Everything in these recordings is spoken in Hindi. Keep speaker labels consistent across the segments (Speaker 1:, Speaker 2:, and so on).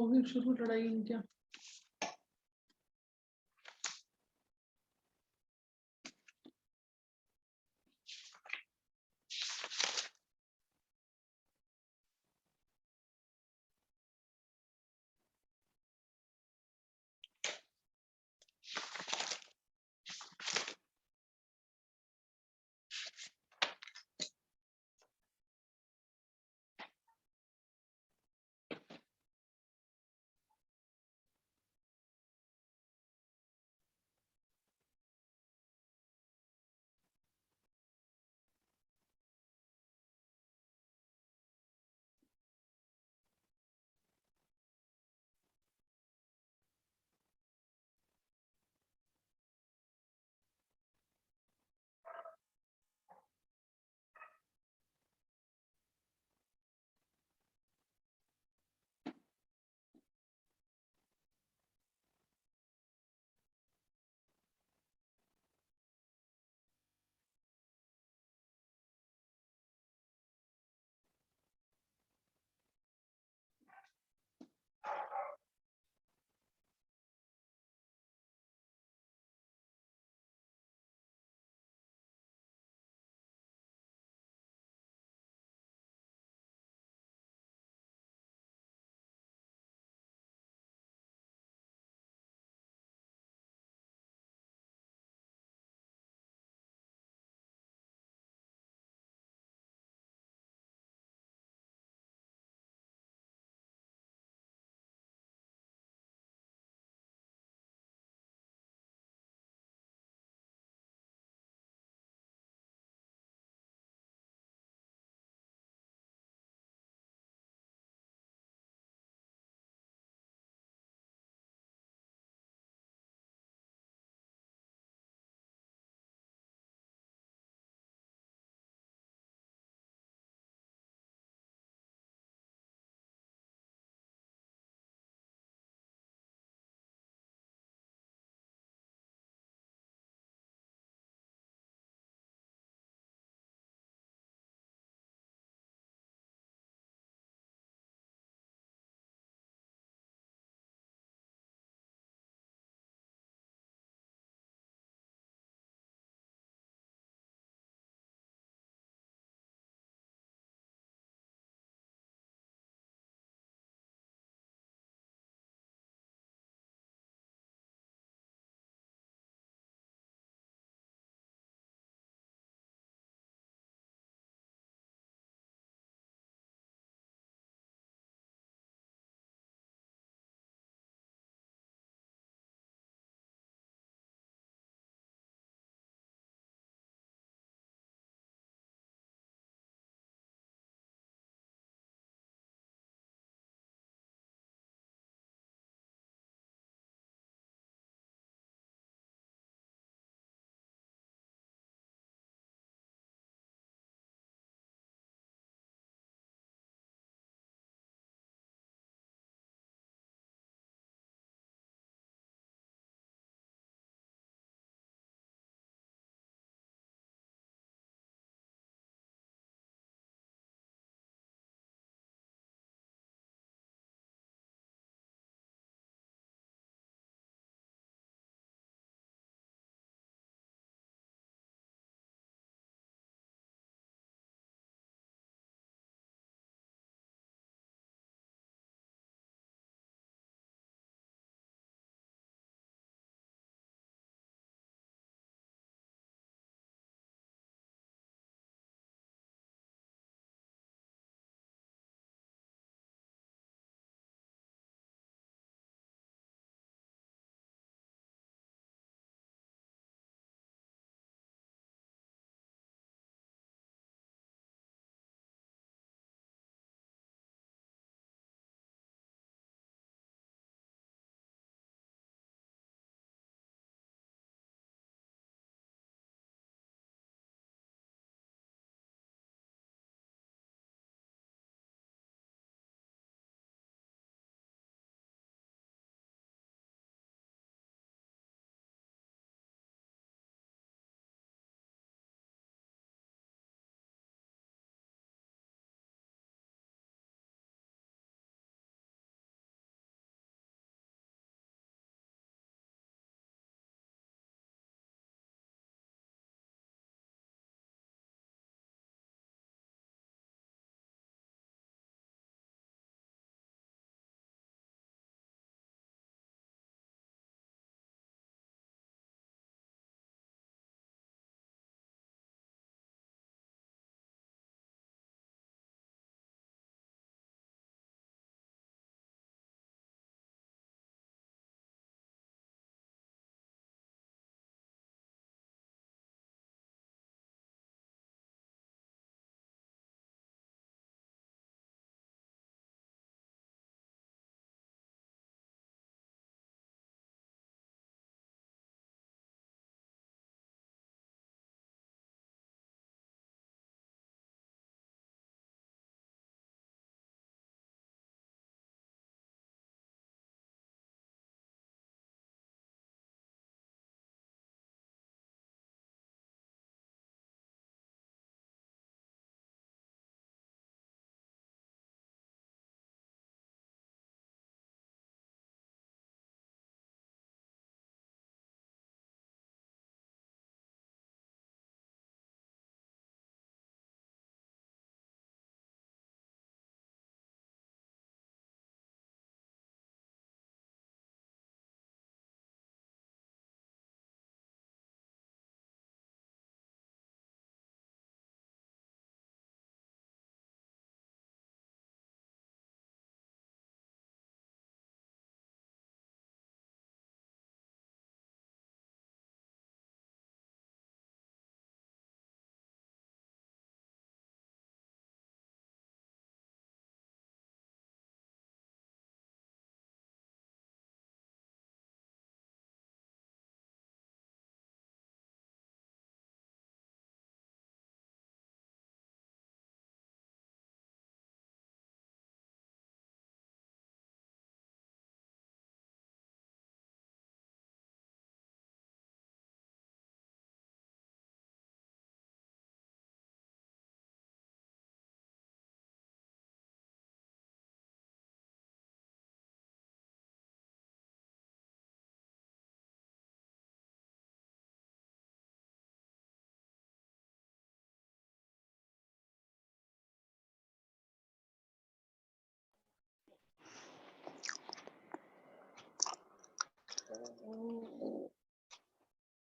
Speaker 1: होगी शुरू लड़ाई इनका।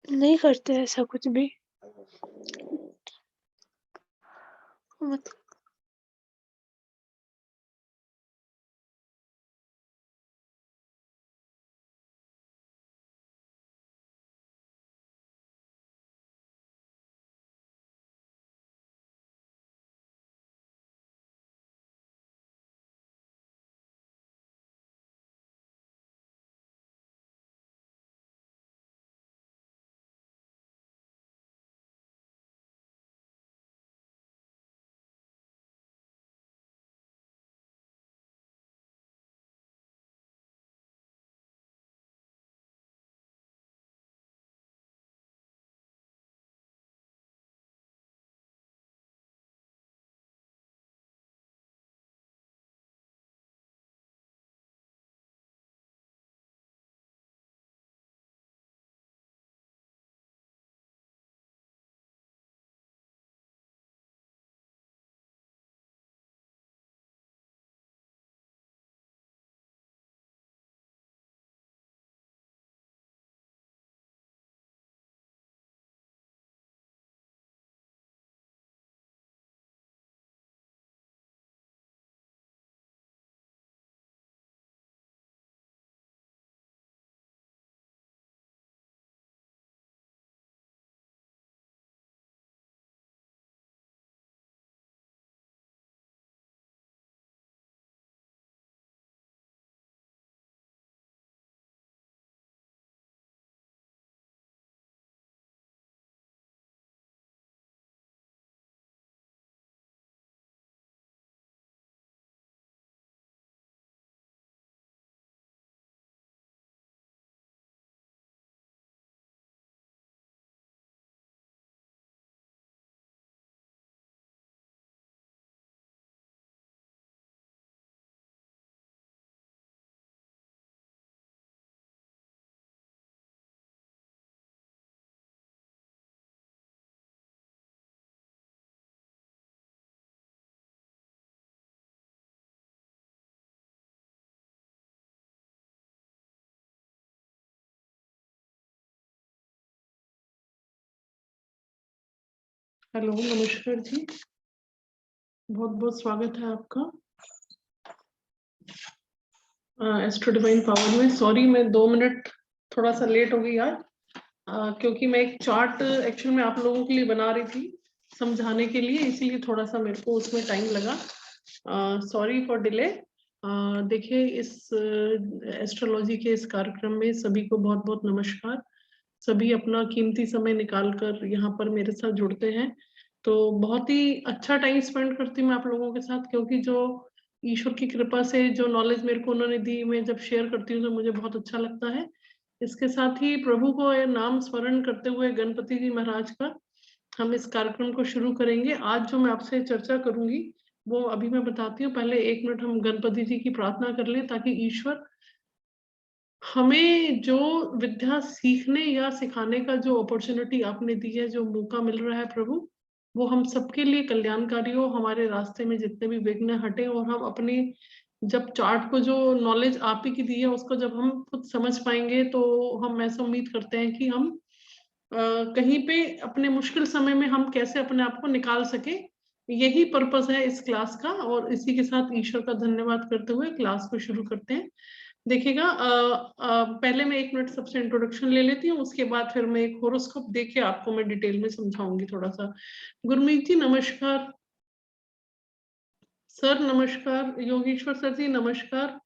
Speaker 1: नहीं करते ऐसा कुछ भी। मत
Speaker 2: हेलो, नमस्कार जी, बहुत बहुत स्वागत है आपका एस्ट्रो डिवाइन पावर में। सॉरी मैं 2 मिनट थोड़ा सा लेट हो गई आज, क्योंकि मैं एक चार्ट एक्चुअल में आप लोगों के लिए बना रही थी समझाने के लिए, इसीलिए थोड़ा सा मेरे को उसमें टाइम लगा। Sorry for delay. देखिए, इस एस्ट्रोलॉजी के इस कार्यक्रम में सभी को बहुत बहुत नमस्कार। सभी अपना कीमती समय निकाल कर यहाँ पर मेरे साथ जुड़ते हैं, तो बहुत ही अच्छा टाइम स्पेंड करती हूँ मैं आप लोगों के साथ, क्योंकि जो ईश्वर की कृपा से जो नॉलेज मेरे को उन्होंने दी, मैं जब शेयर करती हूँ तो मुझे बहुत अच्छा लगता है। इसके साथ ही प्रभु को यह नाम स्मरण करते हुए गणपति जी महाराज का हम इस कार्यक्रम को शुरू करेंगे। आज जो मैं आपसे चर्चा करूंगी वो अभी मैं बताती हूँ। पहले 1 मिनट हम गणपति जी की प्रार्थना कर लें, ताकि ईश्वर हमें जो विद्या सीखने या सिखाने का जो अपॉर्चुनिटी आपने दी है, जो मौका मिल रहा है प्रभु, वो हम सबके लिए कल्याणकारी हो। हमारे रास्ते में जितने भी विघ्न हटे, और हम अपनी जब चार्ट को जो नॉलेज आप ही की दी है उसको जब हम खुद समझ पाएंगे, तो हम ऐसा उम्मीद करते हैं कि हम कहीं पे अपने मुश्किल समय में हम कैसे अपने आप को निकाल सके। यही पर्पस है इस क्लास का, और इसी के साथ ईश्वर का धन्यवाद करते हुए क्लास को शुरू करते हैं। देखिएगा, पहले मैं 1 मिनट सबसे इंट्रोडक्शन ले लेती हूँ, उसके बाद फिर मैं एक होरोस्कोप देख के आपको मैं डिटेल में समझाऊंगी थोड़ा सा। गुरमीत जी नमस्कार। सर नमस्कार। योगेश्वर सर जी नमस्कार।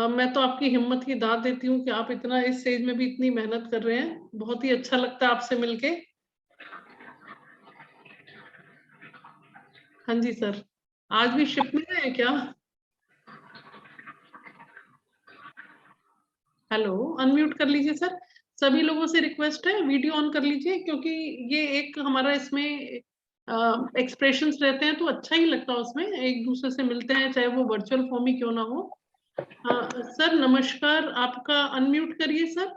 Speaker 2: मैं तो आपकी हिम्मत की दाद देती हूँ कि आप इतना इस स्टेज में भी इतनी मेहनत कर रहे हैं, बहुत ही अच्छा लगता है आपसे मिलके। हाँ जी सर, आज भी शिप में है क्या? हेलो, अनम्यूट कर लीजिए सर। सभी लोगों से रिक्वेस्ट है, वीडियो ऑन कर लीजिए, क्योंकि ये एक हमारा इसमें एक्सप्रेशंस रहते हैं तो अच्छा ही लगता है, उसमें एक दूसरे से मिलते हैं, चाहे वो वर्चुअल फॉर्म ही क्यों ना हो। सर नमस्कार, आपका अनम्यूट करिए सर।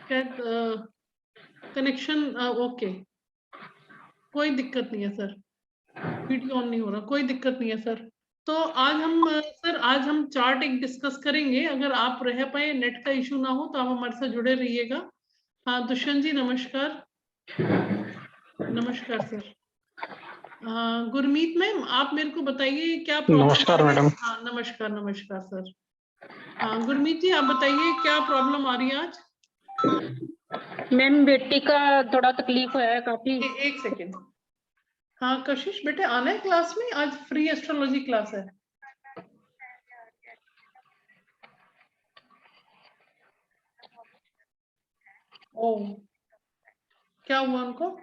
Speaker 2: शायद कनेक्शन ओके, कोई दिक्कत नहीं है सर। वीडियो ऑन नहीं हो रहा, कोई दिक्कत नहीं है सर। तो आज हम चार्ट एक डिस्कस करेंगे। अगर आप रह पाए, नेट का इशू ना हो तो आप हमारे साथ जुड़े रहिएगा। हाँ दुष्यंत जी नमस्कार। नमस्कार सर। गुरमीत मैम आप मेरे को बताइए क्या प्रॉब्लम।
Speaker 3: नमस्कार मैडम।
Speaker 2: हाँ नमस्कार नमस्कार सर। हाँ गुरमीत जी आप बताइए क्या प्रॉब्लम आ रही है आज।
Speaker 4: मैम बेटी का थोड़ा तकलीफ है काफी।
Speaker 2: एक सेकेंड। हाँ कशिश बेटे आना है क्लास में, आज फ्री एस्ट्रोलॉजी क्लास है। ओ क्या हुआ उनको?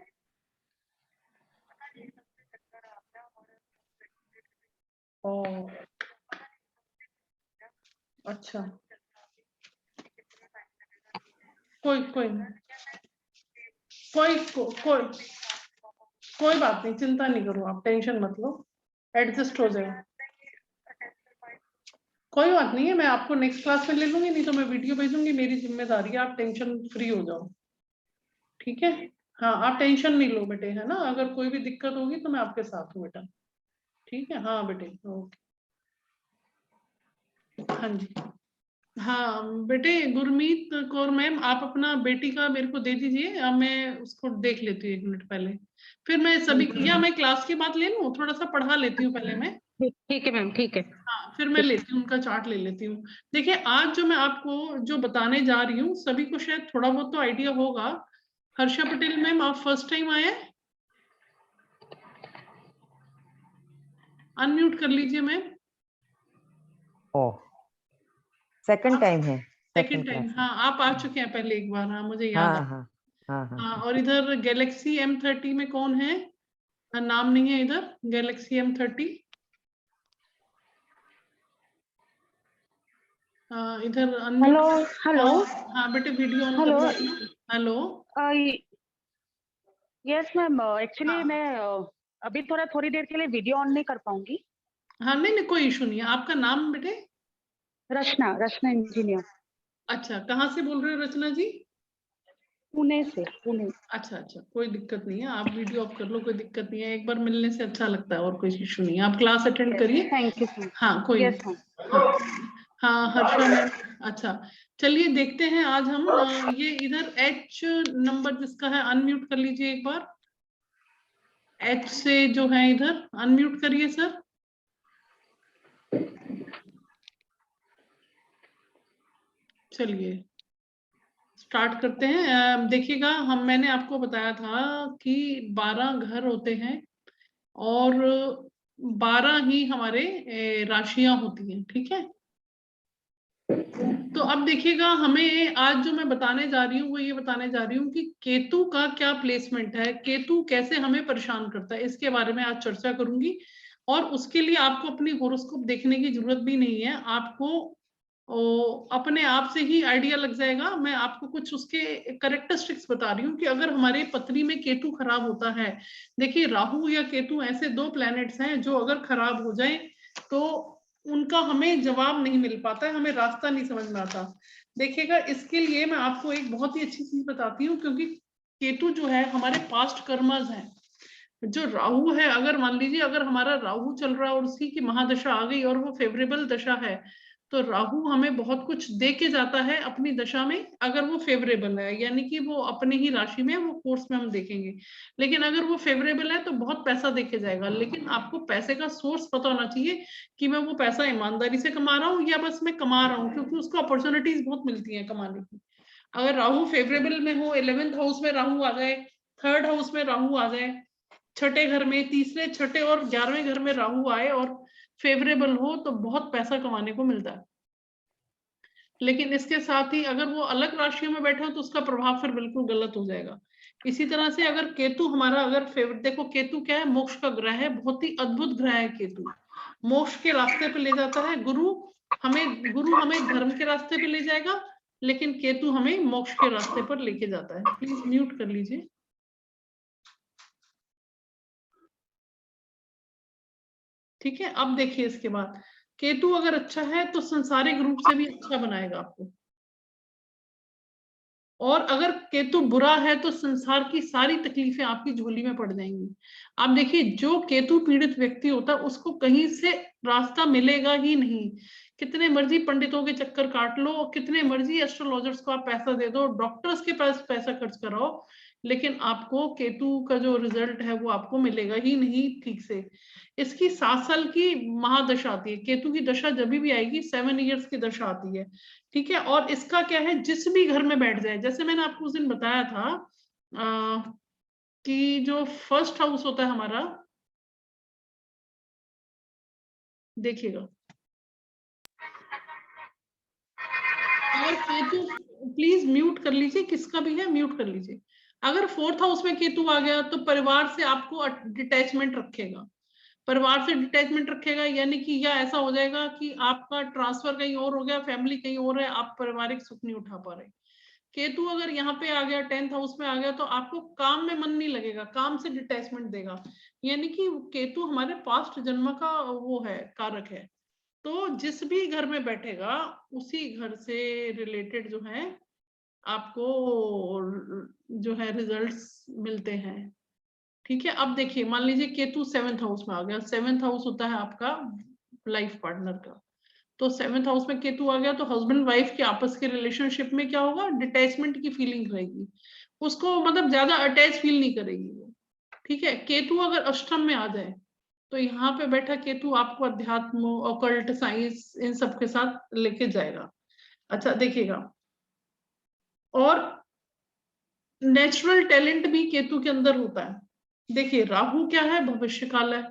Speaker 2: ओ अच्छा कोई कोई कोई कोई कोई बात नहीं, चिंता नहीं करो, आप टेंशन मत लो, एडजस्ट हो जाए। कोई बात नहीं है, मैं आपको नेक्स्ट क्लास में ले लूंगी, नहीं तो मैं वीडियो भेजूंगी, मेरी जिम्मेदारी है, आप टेंशन फ्री हो जाओ। ठीक है। हाँ आप टेंशन नहीं लो बेटे, है ना, अगर कोई भी दिक्कत होगी तो मैं आपके साथ हूँ बेटा। ठीक है हाँ बेटे ओके। हाँ जी। हाँ बेटे गुरमीत कौर मैम आप अपना बेटी का मेरे को दे दीजिए, अब मैं उसको देख लेती हूँ 1 मिनट पहले, फिर मैं सभी, या मैं क्लास के बाद ले लूँ, थोड़ा सा पढ़ा लेती हूँ पहले मैं।
Speaker 4: ठीक है मैम ठीक है।
Speaker 2: हाँ फिर मैं लेती हूँ उनका चार्ट ले लेती हूँ। देखिए आज जो मैं आपको जो बताने जा रही हूँ सभी को शायद थोड़ा बहुत तो आइडिया होगा। हर्षा पटेल मैम आप फर्स्ट टाइम आए हैं, अनम्यूट कर लीजिए मैम।
Speaker 5: ओह सेकंड टाइम है।
Speaker 2: सेकंड टाइम हाँ आप आ चुके हैं पहले एक बार, हाँ मुझे याद
Speaker 5: हाँ
Speaker 2: है।
Speaker 5: हाँ हाँ हाँ
Speaker 2: हाँ और इधर गैलेक्सी M30 में कौन है? नाम नहीं है इधर, गैलेक्सी M30। इधर
Speaker 4: हेलो
Speaker 2: अनम्यूट।
Speaker 4: हेलो।
Speaker 2: हाँ बेटे वीडियो ऑन कर
Speaker 4: हेलो।
Speaker 2: लीजिए। हेलो।
Speaker 4: यस मैम एक्चुअली
Speaker 2: हाँ
Speaker 4: मैं अभी थोड़ी देर के लिए वीडियो ऑन नहीं कर पाऊंगी।
Speaker 2: हाँ नहीं नहीं कोई इशू नहीं है, आपका नाम बेटे?
Speaker 4: रचना रचना इंजीनियर
Speaker 2: अच्छा कहाँ से बोल रहे हो रचना जी?
Speaker 4: पुणे से पुणे।
Speaker 2: अच्छा अच्छा कोई दिक्कत नहीं है, आप वीडियो ऑफ कर लो, कोई दिक्कत नहीं है, एक बार मिलने से अच्छा लगता है, और कोई इशू नहीं है, आप क्लास अटेंड करिए।
Speaker 4: Thank you sir.
Speaker 2: हाँ कोई
Speaker 4: यस
Speaker 2: नहीं।
Speaker 4: मैम।
Speaker 2: हाँ हाँ हर्षा मैम। अच्छा चलिए देखते हैं आज हम ये इधर H नंबर जिसका है अनम्यूट कर लीजिए एक बार। H से जो है इधर अनम्यूट करिए सर। चलिए स्टार्ट करते हैं। देखिएगा मैंने आपको बताया था कि 12 घर होते हैं और 12 ही हमारे राशियां होती हैं, ठीक है। तो अब देखिएगा हमें आज जो मैं बताने जा रही हूँ वो ये बताने जा रही हूँ कि केतु का क्या प्लेसमेंट है, केतु कैसे हमें परेशान करता है, इसके बारे में आज चर्चा करूंगी। और उसके लिए आपको अपनी होरोस्कोप देखने की जरूरत भी नहीं है, आपको अपने आप से ही आइडिया लग जाएगा। मैं आपको कुछ उसके करेक्टरिस्टिक्स बता रही हूँ कि अगर हमारे पत्री में केतु खराब होता है, देखिए राहु या केतु ऐसे 2 प्लैनेट्स हैं जो अगर खराब हो जाए तो उनका हमें जवाब नहीं मिल पाता है, हमें रास्ता नहीं समझ में आता। देखिएगा इसके लिए मैं आपको एक बहुत ही अच्छी चीज बताती हूँ, क्योंकि केतु जो है हमारे पास्ट कर्मज है। जो राहु है, अगर मान लीजिए अगर हमारा राहु चल रहा है और उसकी की महादशा आ गई और वो फेवरेबल दशा है, तो राहु हमें बहुत कुछ दे के जाता है अपनी दशा में, अगर वो फेवरेबल है, यानी कि वो अपने ही राशि में, वो कोर्स में हम देखेंगे। लेकिन अगर वो फेवरेबल है तो बहुत पैसा दे के जाएगा, लेकिन आपको पैसे का सोर्स पता होना चाहिए कि मैं वो पैसा ईमानदारी से कमा रहा हूँ या बस मैं कमा रहा हूँ, क्योंकि उसको अपॉर्चुनिटीज बहुत मिलती है कमाने की। अगर राहु फेवरेबल में हो, 11th हाउस में राहु आ जाए, 3rd हाउस में राहु आ जाए, छठे घर में, तीसरे छठे और 11वें घर में राहु आए और फेवरेबल हो, तो बहुत पैसा कमाने को मिलता है। लेकिन इसके साथ ही अगर वो अलग राशियों में बैठे हो तो उसका प्रभाव फिर बिल्कुल गलत हो जाएगा। इसी तरह से अगर केतु हमारा अगर फेवरेट, देखो केतु क्या है, मोक्ष का ग्रह है, बहुत ही अद्भुत ग्रह है केतु, मोक्ष के रास्ते पे ले जाता है। गुरु हमें धर्म के रास्ते पे ले जाएगा, लेकिन केतु हमें मोक्ष के रास्ते पर लेके जाता है। प्लीज म्यूट कर लीजिए। ठीक है अब देखिए इसके बाद केतु अगर अच्छा है तो संसारिक रूप से भी अच्छा बनाएगा आपको। और अगर केतु बुरा है तो संसार की सारी तकलीफें आपकी झोली में पड़ जाएंगी। आप देखिए, जो केतु पीड़ित व्यक्ति होता है उसको कहीं से रास्ता मिलेगा ही नहीं। कितने मर्जी पंडितों के चक्कर काट लो, कितने मर्जी एस्ट्रोलॉजर्स को आप पैसा दे दो, डॉक्टर्स के पास पैसा खर्च कराओ, लेकिन आपको केतु का जो रिजल्ट है वो आपको मिलेगा ही नहीं ठीक से। इसकी 7 साल की महादशा आती है। केतु की दशा जब भी आएगी 7 इयर्स की दशा आती है, ठीक है। और इसका क्या है, जिस भी घर में बैठ जाए, जैसे मैंने आपको उस दिन बताया था कि जो फर्स्ट हाउस होता है हमारा, देखिएगा, और केतु, प्लीज म्यूट कर लीजिए, किसका भी है म्यूट कर लीजिए। अगर 4th हाउस में केतु आ गया तो परिवार से आपको डिटैचमेंट रखेगा, परिवार से डिटैचमेंट रखेगा, यानी कि या ऐसा हो जाएगा कि आपका ट्रांसफर कहीं और हो गया, फैमिली कहीं और है, आप पारिवारिक सुख नहीं उठा पा रहे। केतु अगर यहाँ पे आ गया 10th हाउस में आ गया तो आपको काम में मन नहीं लगेगा, काम से डिटैचमेंट देगा, यानी कि केतु हमारे पास्ट जन्म का वो है, कारक है। तो जिस भी घर में बैठेगा उसी घर से रिलेटेड जो है आपको जो है रिजल्ट्स मिलते हैं, ठीक है। अब देखिए, मान लीजिए केतु 7th हाउस में आ गया। 7th हाउस होता है आपका लाइफ पार्टनर का, तो 7th हाउस में केतु आ गया तो हस्बैंड वाइफ के आपस के रिलेशनशिप में क्या होगा, डिटैचमेंट की फीलिंग रहेगी, उसको मतलब ज्यादा अटैच फील नहीं करेगी वो, ठीक है। केतु अगर अष्टम में आ जाए तो यहाँ पे बैठा केतु आपको अध्यात्म, ऑकल्ट, साइंस, इन सब के साथ लेके जाएगा। अच्छा देखिएगा, और नेचुरल टैलेंट भी केतु के अंदर होता है। देखिए, राहु क्या है, भविष्य काल है,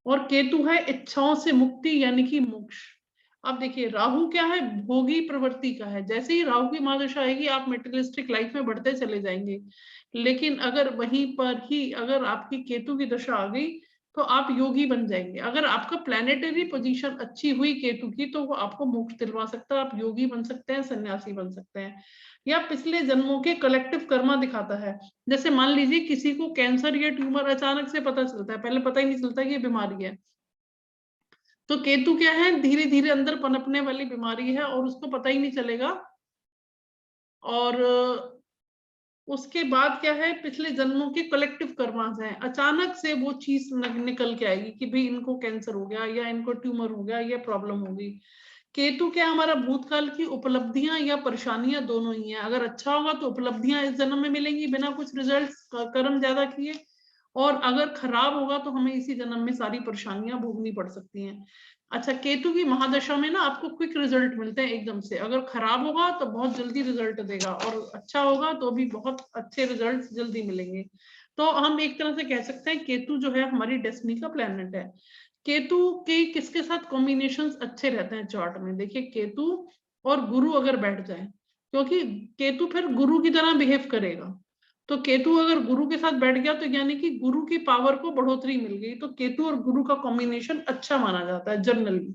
Speaker 2: और केतु है इच्छाओं से मुक्ति यानी कि मोक्ष। अब देखिए, राहु क्या है, भोगी प्रवृत्ति का है। जैसे ही राहु की महादशा आएगी आप मेटेरियलिस्टिक लाइफ में बढ़ते चले जाएंगे, लेकिन अगर वहीं पर ही अगर आपकी केतु की दशा आ गई तो आप योगी बन जाएंगे। अगर आपका प्लैनेटरी पोजीशन अच्छी हुई केतु की तो वो आपको मोक्ष दिलवा सकता है, आप योगी बन सकते हैं, सन्यासी बन सकते हैं, या पिछले जन्मों के कलेक्टिव कर्मा दिखाता है। जैसे मान लीजिए किसी को कैंसर या ट्यूमर अचानक से पता चलता है, पहले पता ही नहीं चलता कि ये बीमारी है, तो केतु क्या है, धीरे धीरे अंदर पनपने वाली बीमारी है और उसको पता ही नहीं चलेगा। और उसके बाद क्या है, पिछले जन्मों के कलेक्टिव कर्मास हैं, अचानक से वो चीज निकल के आएगी कि भाई इनको कैंसर हो गया या इनको ट्यूमर हो गया या प्रॉब्लम हो गई। केतु क्या, हमारा भूतकाल की उपलब्धियां या परेशानियां दोनों ही है। अगर अच्छा होगा तो उपलब्धियां इस जन्म में मिलेंगी बिना कुछ रिजल्ट कर्म ज्यादा किए, और अगर खराब होगा तो हमें इसी जन्म में सारी परेशानियां भोगनी पड़ सकती हैं। अच्छा, केतु की महादशा में ना आपको क्विक रिजल्ट मिलते हैं एकदम से, अगर खराब होगा तो बहुत जल्दी रिजल्ट देगा, और अच्छा होगा तो भी बहुत अच्छे रिजल्ट जल्दी मिलेंगे। तो हम एक तरह से कह सकते हैं केतु जो है हमारी डेस्टिनी का प्लैनेट है। केतु के किसके साथ कॉम्बिनेशंस अच्छे रहते हैं चार्ट में, देखिए केतु और गुरु अगर बैठ जाए, क्योंकि केतु फिर गुरु की तरह बिहेव करेगा, तो केतु अगर गुरु के साथ बैठ गया तो यानी कि गुरु की पावर को बढ़ोतरी मिल गई, तो केतु और गुरु का कॉम्बिनेशन अच्छा माना जाता है जनरली।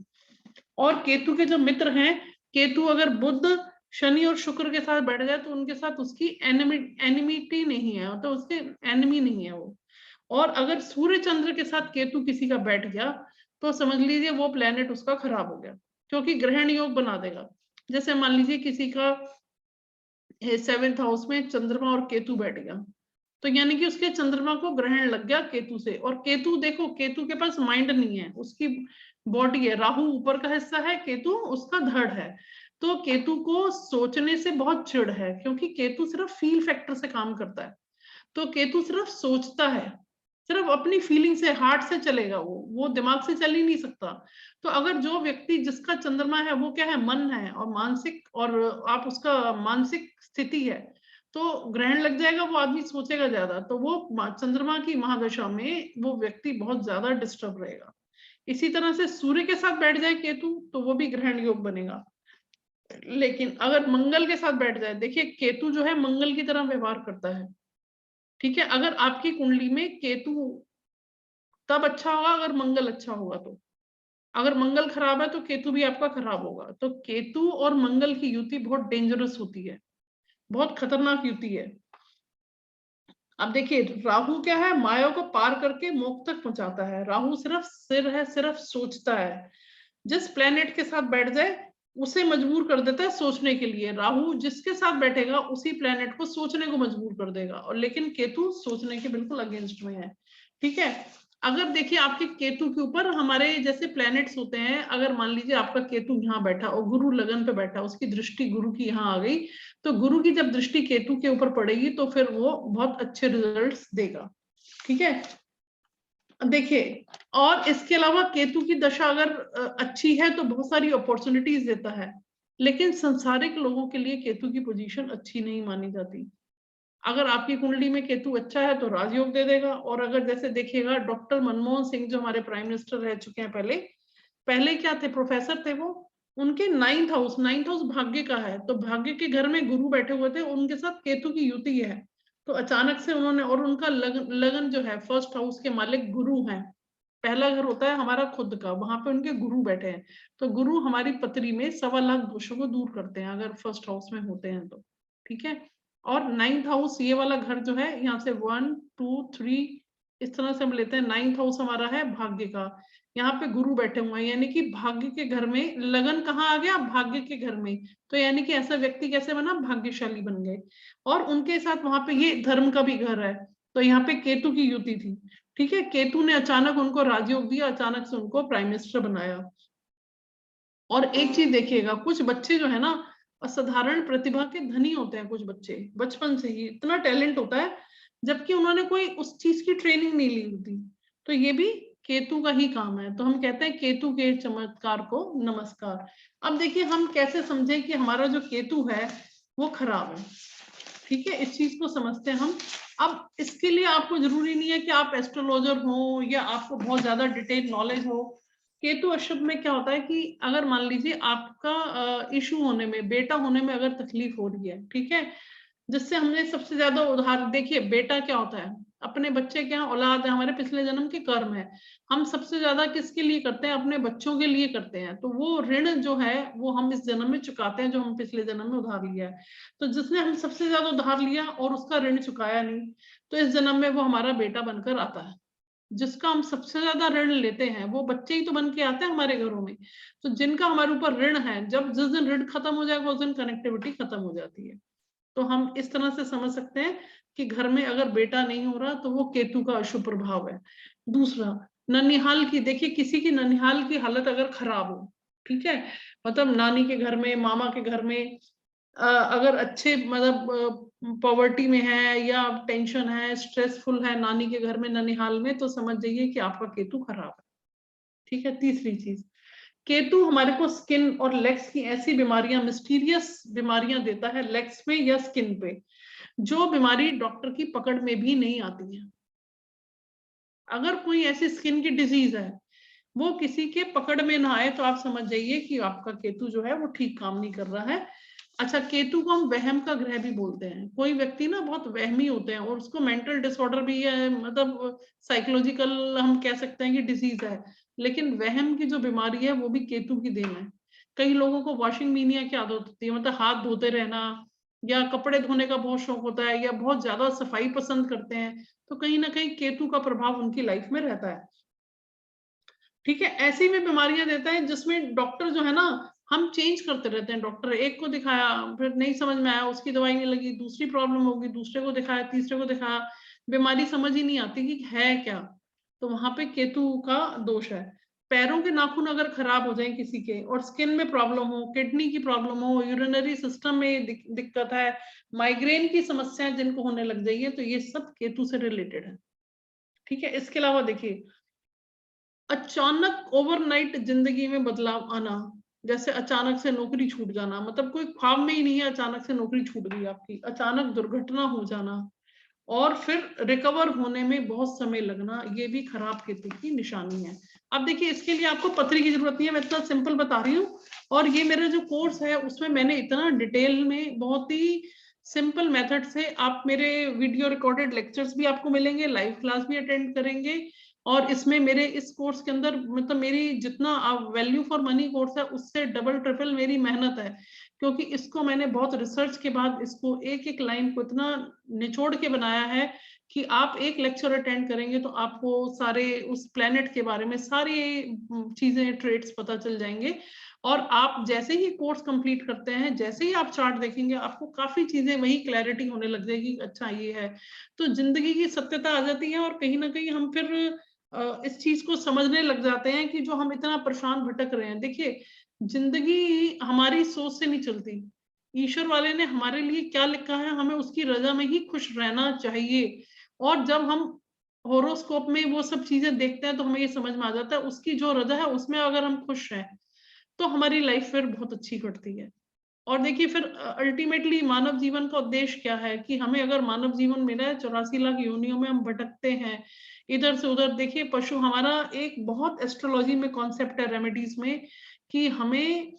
Speaker 2: और केतु के जो मित्र हैं, केतु अगर बुध, शनि और शुक्र के साथ बैठ जाए तो उनके साथ उसकी एनिमिटी नहीं है, तो उसके एनिमी नहीं है वो। और अगर सूर्य चंद्र के साथ केतु किसी का बैठ गया तो समझ लीजिए वो प्लेनेट उसका खराब हो गया, क्योंकि ग्रहण योग बना देगा। जैसे मान लीजिए किसी का 7th हाउस में चंद्रमा और केतु बैठ गया, तो यानी कि उसके चंद्रमा को ग्रहण लग गया केतु से। और केतु देखो, केतु के पास माइंड नहीं है, उसकी बॉडी है, राहु ऊपर का हिस्सा है, केतु उसका धड़ है। तो केतु को सोचने से बहुत चिढ़ है, क्योंकि केतु सिर्फ फील फैक्टर से काम करता है, तो केतु सिर्फ सोचता है, सिर्फ अपनी फीलिंग से, हार्ट से चलेगा, वो दिमाग से चल ही नहीं सकता। तो अगर जो व्यक्ति जिसका चंद्रमा है वो क्या है, मन है और मानसिक, और आप उसका मानसिक स्थिति है, तो ग्रहण लग जाएगा, वो आदमी सोचेगा ज्यादा, तो वो चंद्रमा की महादशा में वो व्यक्ति बहुत ज्यादा डिस्टर्ब रहेगा। इसी तरह से सूर्य के साथ बैठ जाए केतु तो वो भी ग्रहण योग बनेगा। लेकिन अगर मंगल के साथ बैठ जाए, देखिए केतु जो है मंगल की तरह व्यवहार करता है, ठीक है। अगर आपकी कुंडली में केतु तब अच्छा होगा अगर मंगल अच्छा होगा, तो अगर मंगल खराब है तो केतु भी आपका खराब होगा। तो केतु और मंगल की युति बहुत डेंजरस होती है, बहुत खतरनाक युति है। अब देखिए, राहु क्या है, माया को पार करके मोक्ष तक पहुंचाता है। राहु सिर्फ सिर है, सिर्फ सोचता है। जिस प्लेनेट के साथ बैठ जाए उसे मजबूर कर देता है सोचने के लिए। राहु जिसके साथ बैठेगा उसी प्लेनेट को सोचने को मजबूर कर देगा, और लेकिन केतु सोचने के बिल्कुल अगेंस्ट में है। ठीक है, अगर देखिए आपके केतु के ऊपर हमारे जैसे प्लैनेट्स होते हैं, अगर मान लीजिए आपका केतु यहाँ बैठा और गुरु लगन पे बैठा, उसकी दृष्टि गुरु की यहाँ आ गई, तो गुरु की जब दृष्टि केतु के ऊपर पड़ेगी तो फिर वो बहुत अच्छे रिजल्ट्स देगा। ठीक है, देखिए, और इसके अलावा केतु की दशा अगर अच्छी है तो बहुत सारी अपॉर्चुनिटीज देता है, लेकिन संसारिक लोगों के लिए केतु की पोजीशन अच्छी नहीं मानी जाती। अगर आपकी कुंडली में केतु अच्छा है तो राजयोग दे देगा, और अगर जैसे देखिएगा डॉक्टर मनमोहन सिंह जो हमारे प्राइम मिनिस्टर रह चुके हैं, पहले क्या थे, प्रोफेसर थे वो, उनके नाइन्थ हाउस भाग्य का है, तो भाग्य के घर में गुरु बैठे हुए थे, उनके साथ केतु की युति है, तो अचानक से उन्होंने, और उनका लगन जो है, फर्स्ट हाउस के मालिक गुरु हैं, पहला घर होता है हमारा खुद का, वहां पे उनके गुरु बैठे हैं, तो गुरु हमारी पत्री में 1.25 लाख दोषों को दूर करते हैं अगर फर्स्ट हाउस में होते हैं तो। ठीक है, और 9th हाउस ये वाला घर जो है, यहाँ से 1 2 3 इस तरह से हम लेते हैं, 9th हाउस हमारा है भाग्य का, यहाँ पे गुरु बैठे हुए हैं, यानी कि भाग्य के घर में, लगन कहाँ आ गया, भाग्य के घर में, तो यानी कि ऐसा व्यक्ति कैसे बना, भाग्यशाली बन गए। और उनके साथ वहां पे ये धर्म का भी घर है, तो यहाँ पे केतु की युति थी। ठीक है, केतु ने अचानक उनको राजयोग दिया, अचानक से उनको प्राइम मिनिस्टर बनाया। और एक चीज देखिएगा, कुछ बच्चे जो है ना असाधारण प्रतिभा के धनी होते हैं, कुछ बच्चे बचपन से ही इतना टैलेंट होता है, जबकि उन्होंने कोई उस चीज की ट्रेनिंग नहीं ली होती, तो ये भी केतु का ही काम है। तो हम कहते हैं केतु के चमत्कार को नमस्कार। अब देखिए हम कैसे समझें कि हमारा जो केतु है वो खराब है। ठीक है, इस चीज को समझते हैं हम। अब इसके लिए आपको जरूरी नहीं है कि आप एस्ट्रोलॉजर हो या आपको बहुत ज्यादा डिटेल नॉलेज हो। केतु अशुभ में क्या होता है कि अगर मान लीजिए आपका इशू होने में, बेटा होने में अगर तकलीफ हो रही है, ठीक है, जिससे हमने सबसे ज्यादा उदाहरण देखिए, बेटा क्या होता है, अपने बच्चे क्या औलाद है, हमारे पिछले जन्म के कर्म है, हम सबसे ज्यादा किसके लिए करते हैं, अपने बच्चों के लिए करते हैं, तो वो ऋण जो है वो हम इस जन्म में चुकाते हैं, जो हम पिछले जन्म में उधार लिया है। तो जिसने हम सबसे ज्यादा उधार लिया और उसका ऋण चुकाया नहीं, तो इस जन्म में वो हमारा बेटा बनकर आता है। जिसका हम सबसे ज्यादा ऋण लेते हैं वो बच्चे ही तो बन के आते हैं हमारे घरों में। तो जिनका हमारे ऊपर ऋण है, जब जिस दिन ऋण खत्म हो जाएगा उस दिन कनेक्टिविटी खत्म हो जाती है। तो हम इस तरह से समझ सकते हैं कि घर में अगर बेटा नहीं हो रहा तो वो केतु का अशुभ प्रभाव है। दूसरा, ननिहाल की, देखिए किसी की ननिहाल की हालत अगर खराब हो, ठीक है, मतलब नानी के घर में, मामा के घर में, अगर अच्छे मतलब पॉवर्टी में है या टेंशन है, स्ट्रेसफुल है नानी के घर में, ननिहाल में, तो समझ जाइए कि आपका केतु खराब है। ठीक है, तीसरी चीज, केतु हमारे को स्किन और लेग्स की ऐसी बीमारियां, मिस्टीरियस बीमारियां देता है लेग्स पे या स्किन पे, जो बीमारी डॉक्टर की पकड़ में भी नहीं आती है। अगर कोई ऐसी स्किन की डिजीज है वो किसी के पकड़ में ना आए तो आप समझ जाइए कि आपका केतु जो है वो ठीक काम नहीं कर रहा है। अच्छा, केतु को हम वहम का ग्रह भी बोलते हैं। कोई व्यक्ति ना बहुत वहमी होते हैं और उसको मेंटल डिसऑर्डर भी है, मतलब साइकोलॉजिकल हम कह सकते हैं कि डिजीज है, लेकिन वहम की जो बीमारी है वो भी केतु की देन है। कई लोगों को वॉशिंग मीनिया की आदत होती है, मतलब हाथ धोते रहना, या कपड़े धोने का बहुत शौक होता है, या बहुत ज्यादा सफाई पसंद करते हैं, तो कहीं ना कहीं केतु का प्रभाव उनकी लाइफ में रहता है। ठीक है, ऐसी भी बीमारियां देता है जिसमें डॉक्टर जो है ना, हम चेंज करते रहते हैं, डॉक्टर एक को दिखाया फिर नहीं समझ में आया, उसकी दवाई नहीं लगी, दूसरी प्रॉब्लम होगी, दूसरे को दिखाया, तीसरे को दिखाया, बीमारी समझ ही नहीं आती कि है क्या। तो वहां पे केतु का दोष है। पैरों के नाखून अगर खराब हो जाए किसी के, और स्किन में प्रॉब्लम हो, किडनी की प्रॉब्लम हो, यूरिनरी सिस्टम में दिक्कत है, माइग्रेन की समस्याएं जिनको होने लग जाइए, तो ये सब केतु से रिलेटेड है। ठीक है, इसके अलावा देखिए, अचानक ओवरनाइट जिंदगी में बदलाव आना, जैसे अचानक से नौकरी छूट जाना, मतलब कोई ख्वाब में ही नहीं है, अचानक से नौकरी छूट गई आपकी, अचानक दुर्घटना हो जाना, और फिर रिकवर होने में बहुत समय लगना, ये भी खराब केतु की निशानी है। अब देखिए, इसके लिए आपको पत्री की जरूरत नहीं है, मैं इतना सिंपल बता रही हूँ, और ये मेरा जो कोर्स है उसमें मैंने इतना डिटेल में, बहुत ही सिंपल मेथड से, आप मेरे वीडियो रिकॉर्डेड लेक्चर्स भी आपको मिलेंगे, लाइव क्लास भी अटेंड करेंगे, और इसमें मेरे इस कोर्स के अंदर, मतलब मेरी जितना वैल्यू फॉर मनी कोर्स है उससे डबल ट्रिपल मेरी मेहनत है, क्योंकि इसको मैंने बहुत रिसर्च के बाद इसको एक एक लाइन को इतना निचोड़ के बनाया है कि आप एक लेक्चर अटेंड करेंगे तो आपको सारे उस प्लेनेट के बारे में सारी चीजें, ट्रेड्स पता चल जाएंगे। और आप जैसे ही कोर्स कंप्लीट करते हैं, जैसे ही आप चार्ट देखेंगे, आपको काफी चीजें वही क्लैरिटी होने लग जाएगी, अच्छा ये है। तो जिंदगी की सत्यता आ जाती है, और कहीं ना कहीं हम फिर इस चीज को समझने लग जाते हैं कि जो हम इतना परेशान भटक रहे हैं। देखिए, जिंदगी हमारी सोच से नहीं चलती, ईश्वर वाले ने हमारे लिए क्या लिखा है, हमें उसकी रजा में ही खुश रहना चाहिए। और जब हम होरोस्कोप में वो सब चीजें देखते हैं तो हमें ये समझ में आ जाता है, उसकी जो रजा है उसमें अगर हम खुश हैं तो हमारी लाइफ फिर बहुत अच्छी कटती है। और देखिए, फिर अल्टीमेटली मानव जीवन का उद्देश्य क्या है, कि हमें अगर मानव जीवन मिला है, 84 लाख योनियों में हम भटकते हैं इधर से उधर। देखिए, पशु हमारा एक बहुत एस्ट्रोलॉजी में कॉन्सेप्ट है, रेमेडीज में, कि हमें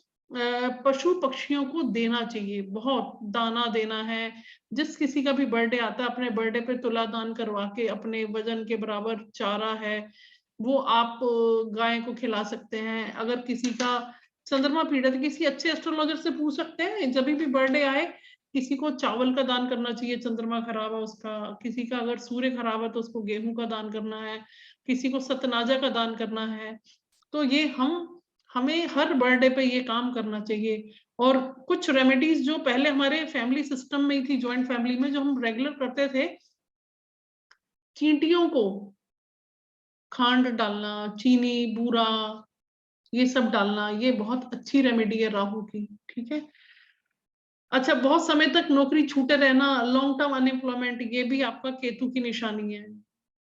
Speaker 2: पशु पक्षियों को देना चाहिए, बहुत दाना देना है। जिस किसी का भी बर्थडे आता है, अपने बर्थडे पे तुला दान करवा के अपने वजन के बराबर चारा है वो आप गाय को खिला सकते हैं। अगर किसी का चंद्रमा पीड़ित, किसी अच्छे एस्ट्रोलॉजर से पूछ सकते हैं, जब भी बर्थडे आए किसी को चावल का दान करना चाहिए, चंद्रमा खराब है उसका। किसी का अगर सूर्य खराब है तो उसको गेहूं का दान करना है, किसी को सतनाजा का दान करना है। तो ये हमें हर बर्थडे पे ये काम करना चाहिए। और कुछ रेमेडीज जो पहले हमारे फैमिली सिस्टम में ही थी, ज्वाइंट फैमिली में, जो हम रेगुलर करते थे, चींटियों को खांड डालना, चीनी, बूरा, ये सब डालना, ये बहुत अच्छी रेमेडी है राहु की। ठीक है। अच्छा, बहुत समय तक नौकरी छूटे रहना, लॉन्ग टर्म अनएम्प्लॉयमेंट, ये भी आपका केतु की निशानी है।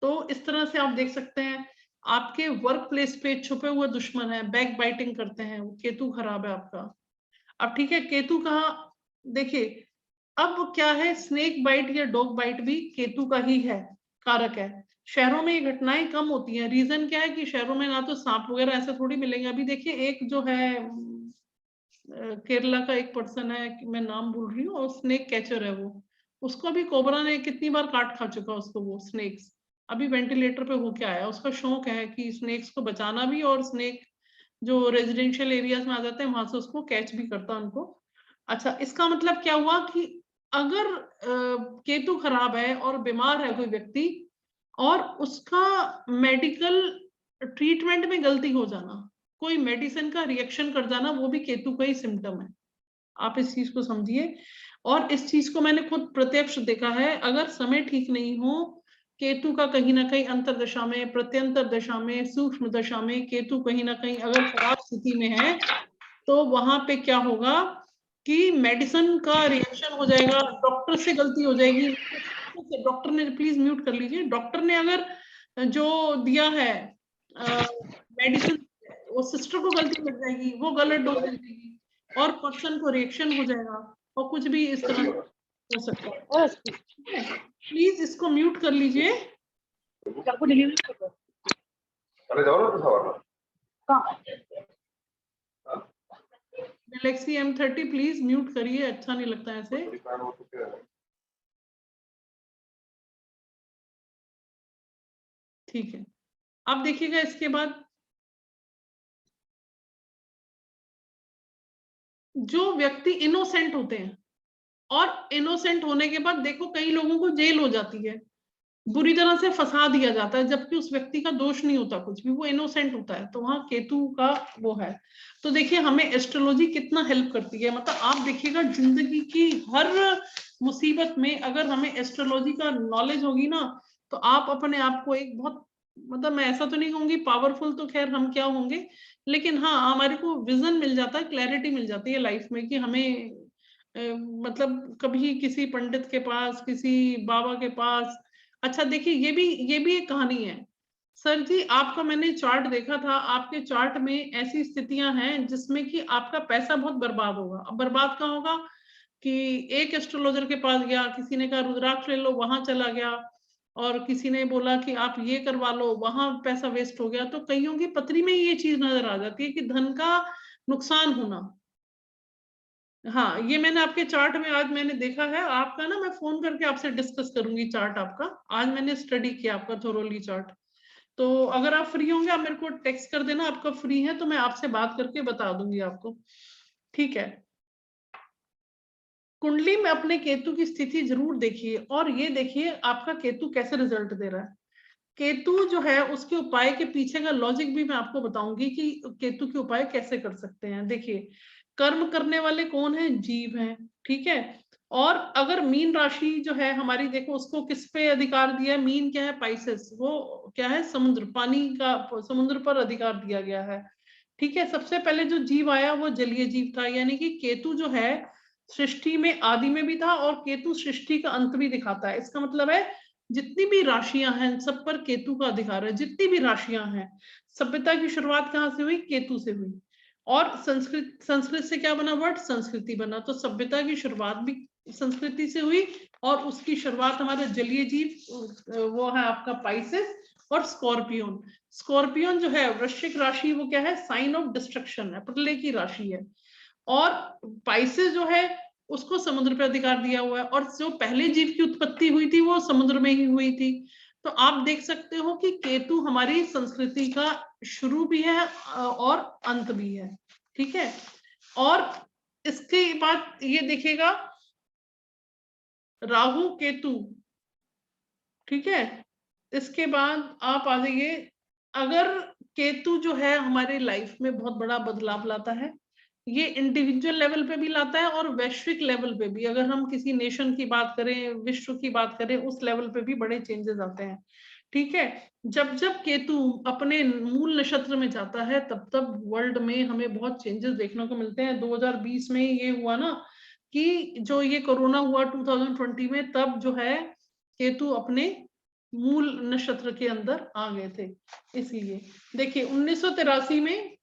Speaker 2: तो इस तरह से आप देख सकते हैं, आपके वर्क प्लेस पे छुपे हुए दुश्मन है, बैक बाइटिंग करते हैं, वो केतु खराब है आपका। अब ठीक है, केतु कहाँ, देखिए अब क्या है, स्नेक बाइट या डॉग बाइट भी केतु का ही है, कारक है। शहरों में ये घटनाएं कम होती हैं। रीजन क्या है कि शहरों में ना तो सांप वगैरह ऐसे थोड़ी मिलेंगे। अभी देखिए, एक जो है केरला का एक पर्सन है, मैं नाम भूल रही हूँ, और स्नेक कैचर है वो, उसको अभी कोबरा ने कितनी बार काट खा चुका उसको, वो स्नेक्स। अभी वेंटिलेटर पे होके आया। उसका शौक है कि स्नेक्स को बचाना भी, और स्नेक जो रेजिडेंशियल एरियाज में आ जाते हैं वहां से उसको कैच भी करता उनको। अच्छा, इसका मतलब क्या हुआ कि अगर केतु खराब है और बीमार है कोई व्यक्ति, और उसका मेडिकल ट्रीटमेंट में गलती हो जाना, कोई मेडिसिन का रिएक्शन कर जाना, वो भी केतु का ही सिम्टम है। आप इस चीज को समझिए। और इस चीज को मैंने खुद प्रत्यक्ष देखा है। अगर समय ठीक नहीं हो, केतु का कहीं ना कहीं अंतरदशा में, प्रत्यंतर दशा में, सूक्ष्म दशा में केतु कहीं ना कहीं अगर खराब स्थिति में है, तो वहां पे क्या होगा कि मेडिसिन का रिएक्शन हो जाएगा, डॉक्टर से गलती हो जाएगी। डॉक्टर ने, प्लीज म्यूट कर लीजिए, डॉक्टर ने अगर जो दिया है मेडिसिन, वो सिस्टर को गलती लग जाएगी, वो गलत डोज दे देगी, और पर्सन को रिएक्शन हो जाएगा, और कुछ भी इस तरह हो सकता है। प्लीज इसको म्यूट कर लीजिए। गैलेक्सी M30 प्लीज म्यूट करिए, अच्छा नहीं लगता ऐसे। ठीक है, अब देखिएगा इसके बाद जो व्यक्ति इनोसेंट होते हैं, और इनोसेंट होने के बाद देखो कई लोगों को जेल हो जाती है, बुरी तरह से फंसा दिया जाता है, जबकि उस व्यक्ति का दोष नहीं होता कुछ भी, वो इनोसेंट होता है। तो वहां केतु का वो है। तो देखिए, हमें एस्ट्रोलॉजी कितना हेल्प करती है। मतलब आप देखिएगा, जिंदगी की हर मुसीबत में अगर हमें एस्ट्रोलॉजी का नॉलेज होगी ना, तो आप अपने आप को एक बहुत, मतलब मैं ऐसा तो नहीं कहूंगी पावरफुल, तो खैर हम क्या होंगे, लेकिन हाँ, हमारे को विजन मिल जाता है, क्लैरिटी मिल जाती है लाइफ में, कि हमें मतलब कभी किसी पंडित के पास, किसी बाबा के पास। अच्छा देखिए, ये भी एक कहानी है। सर जी, आपका मैंने चार्ट देखा था, आपके चार्ट में ऐसी स्थितियां हैं जिसमें कि आपका पैसा बहुत बर्बाद होगा। अब बर्बाद कहाँ होगा, कि एक एस्ट्रोलॉजर के पास गया, किसी ने कहा रुद्राक्ष ले लो, वहां चला गया, और किसी ने बोला कि आप ये करवा लो, वहां पैसा वेस्ट हो गया। तो कईयों की पत्री में ये चीज नजर आ जाती है कि धन का नुकसान होना। हाँ, ये मैंने आपके चार्ट में आज मैंने देखा है। आपका ना मैं फोन करके आपसे डिस्कस करूंगी चार्ट आपका। आज मैंने स्टडी किया आपका थोरोली चार्ट। तो अगर आप फ्री होंगे, आप मेरे को टेक्स्ट कर देना आपका फ्री है, तो मैं आपसे बात करके बता दूंगी आपको। ठीक है। कुंडली में अपने केतु की स्थिति जरूर देखिए और ये देखिए आपका केतु कैसे रिजल्ट दे रहा है। केतु जो है उसके उपाय के पीछे का लॉजिक भी मैं आपको बताऊंगी कि केतु के उपाय कैसे कर सकते हैं। देखिए, कर्म करने वाले कौन है? जीव हैं, ठीक है। और अगर मीन राशि जो है हमारी, देखो उसको किस पे अधिकार दिया है? मीन क्या है? पाइसेस, वो क्या है? समुद्र, पानी का, समुद्र पर अधिकार दिया गया है, ठीक है। सबसे पहले जो जीव आया वो जलीय जीव था, यानी कि केतु जो है सृष्टि में आदि में भी था और केतु सृष्टि का अंत भी दिखाता है। इसका मतलब है जितनी भी राशियां हैं सब पर केतु का अधिकार है। जितनी भी राशियां हैं, सभ्यता की शुरुआत कहाँ से हुई? केतु से हुई। और संस्कृत से क्या बना वर्ड? संस्कृति बना। तो सभ्यता की शुरुआत भी संस्कृति से हुई और उसकी शुरुआत हमारे जलीय जीव, वो है आपका पाइसेस और स्कॉर्पियन। स्कॉर्पियन जो है वृश्चिक राशि, वो क्या है? साइन ऑफ डिस्ट्रक्शन है, प्रलय की राशि है। और पाइसेस जो है उसको समुद्र पे अधिकार दिया हुआ है और जो पहले जीव की उत्पत्ति हुई थी वो समुद्र में ही हुई थी। तो आप देख सकते हो कि केतु हमारी संस्कृति का शुरू भी है और अंत भी है, ठीक है। और इसके बाद ये देखिएगा राहु केतु, ठीक है। इसके बाद आप आ जाइए, अगर केतु जो है हमारे लाइफ में बहुत बड़ा बदलाव लाता है, ये इंडिविजुअल लेवल पे भी लाता है और वैश्विक लेवल पे भी। अगर हम किसी नेशन की बात करें, विश्व की बात करें, उस लेवल पे भी बड़े चेंजेस आते हैं, ठीक है। जब जब केतु अपने मूल नक्षत्र में जाता है तब तब वर्ल्ड में हमें बहुत चेंजेस देखने को मिलते हैं। 2020 में ये हुआ ना कि जो ये कोरोना हुआ 2020 में, तब जो है केतु अपने मूल नक्षत्र के अंदर आ गए थे। इसलिए देखिए 1983 में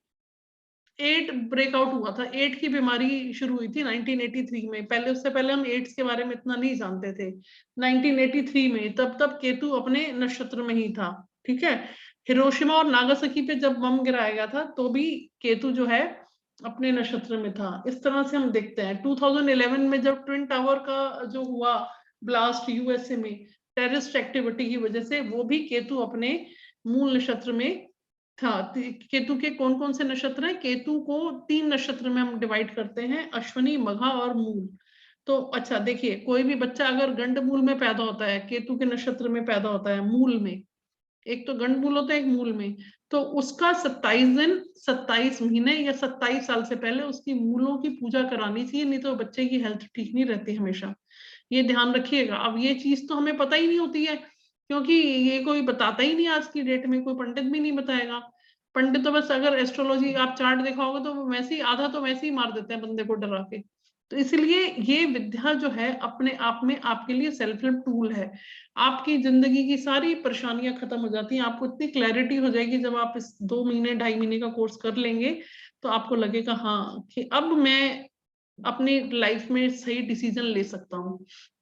Speaker 2: एड ब्रेकआउट हुआ था। एड की बीमारी शुरू हुई थी 1983 में। पहले, उससे पहले हम एड्स के बारे में इतना नहीं जानते थे। 1983 में तब केतु अपने नक्षत्र में ही था, ठीक है। हिरोशिमा और नागासाकी पे जब बम गिराया गया था तो भी केतु जो है अपने नक्षत्र में था। इस तरह से हम देखते हैं 2011 में जब ट्विन टावर का जो हुआ ब्लास्ट यूएसए में टेररिस्ट एक्टिविटी की वजह से, वो भी केतु अपने मूल नक्षत्र में था। केतु के कौन कौन से नक्षत्र हैं? केतु को 3 नक्षत्र में हम डिवाइड करते हैं, अश्विनी, मघा और मूल। तो अच्छा देखिए, कोई भी बच्चा अगर गंड मूल में पैदा होता है, केतु के नक्षत्र में पैदा होता है, मूल में, एक तो गंड मूल होता है, एक मूल में, तो उसका 27 दिन, 27 महीने या 27 साल से पहले उसकी मूलों की पूजा करानी चाहिए, नहीं तो बच्चे की हेल्थ ठीक नहीं रहती हमेशा। ये ध्यान रखिएगा। अब ये चीज तो हमें पता ही नहीं होती है, क्योंकि ये कोई बताता ही नहीं। आज की डेट में कोई पंडित भी नहीं बताएगा। पंडित तो बस, अगर एस्ट्रोलॉजी आप चार्ट देखा होगा तो वैसे ही आधा तो वैसे ही मार देते हैं बंदे को डरा के। तो इसलिए ये विद्या जो है अपने आप में आपके लिए सेल्फ हेल्प टूल है। आपकी जिंदगी की सारी परेशानियां खत्म हो जाती हैं। आपको इतनी क्लैरिटी हो जाएगी जब आप इस 2 महीने 2.5 महीने का कोर्स कर लेंगे, तो आपको लगेगा हाँ कि अब मैं अपनी लाइफ में सही डिसीजन ले सकता हूँ।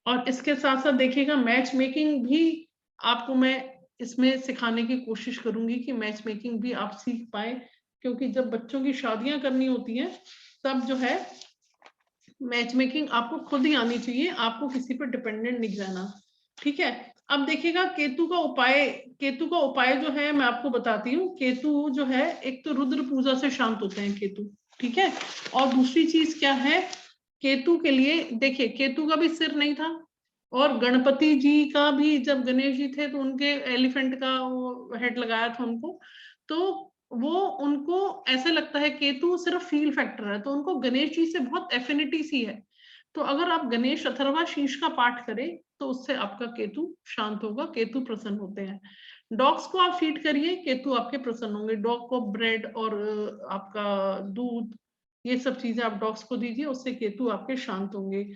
Speaker 2: और इसके साथ साथ देखिएगा, मैच मेकिंग भी आपको मैं इसमें सिखाने की कोशिश करूंगी कि मैच मेकिंग भी आप सीख पाए, क्योंकि जब बच्चों की शादियां करनी होती हैं तब जो है मैच मेकिंग आपको खुद ही आनी चाहिए, आपको किसी पर डिपेंडेंट नहीं रहना, ठीक है। अब देखिएगा केतु का उपाय जो है मैं आपको बताती हूँ। केतु जो है, एक तो रुद्र पूजा से शांत होते हैं केतु, ठीक है। और दूसरी चीज क्या है केतु के लिए? देखिए, केतु का भी सिर नहीं था और गणपति जी का भी, जब गणेश जी थे तो उनके एलिफेंट का वो हेड लगाया था उनको, तो वो उनको ऐसे लगता है केतु सिर्फ फील फैक्टर है, तो उनको गणेश जी से बहुत एफिनिटी सी है। तो अगर आप गणेश अथर्वा शीर्ष का पाठ करें तो उससे आपका केतु शांत होगा, केतु प्रसन्न होते हैं। डॉग्स को आप फीड करिए, केतु आपके प्रसन्न होंगे। डॉग को ब्रेड और आपका दूध, ये सब चीजें आप डॉग्स को दीजिए, उससे केतु आपके शांत होंगे।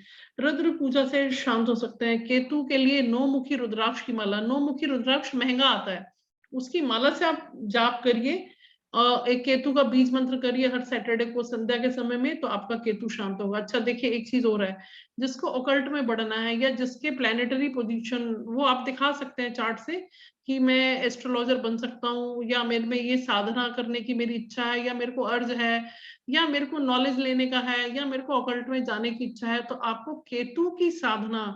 Speaker 2: रुद्र पूजा से शांत हो सकते हैं। केतु के लिए 9 मुखी रुद्राक्ष की माला, 9 मुखी रुद्राक्ष महंगा आता है, उसकी माला से आप जाप करिए। एक केतु का बीज मंत्र करिए हर सैटरडे को संध्या के समय में, तो आपका केतु शांत होगा। अच्छा देखिए, एक चीज हो रहा है, जिसको ऑकल्ट में बढ़ना है या जिसके प्लैनेटरी पोजीशन, वो आप दिखा सकते हैं चार्ट से कि मैं एस्ट्रोलॉजर बन सकता हूँ, या मेरे में ये साधना करने की मेरी इच्छा है, या मेरे को अर्ज है, या मेरे को नॉलेज लेने का है, या मेरे को ऑकल्ट में जाने की इच्छा है। तो आपको केतु की साधना,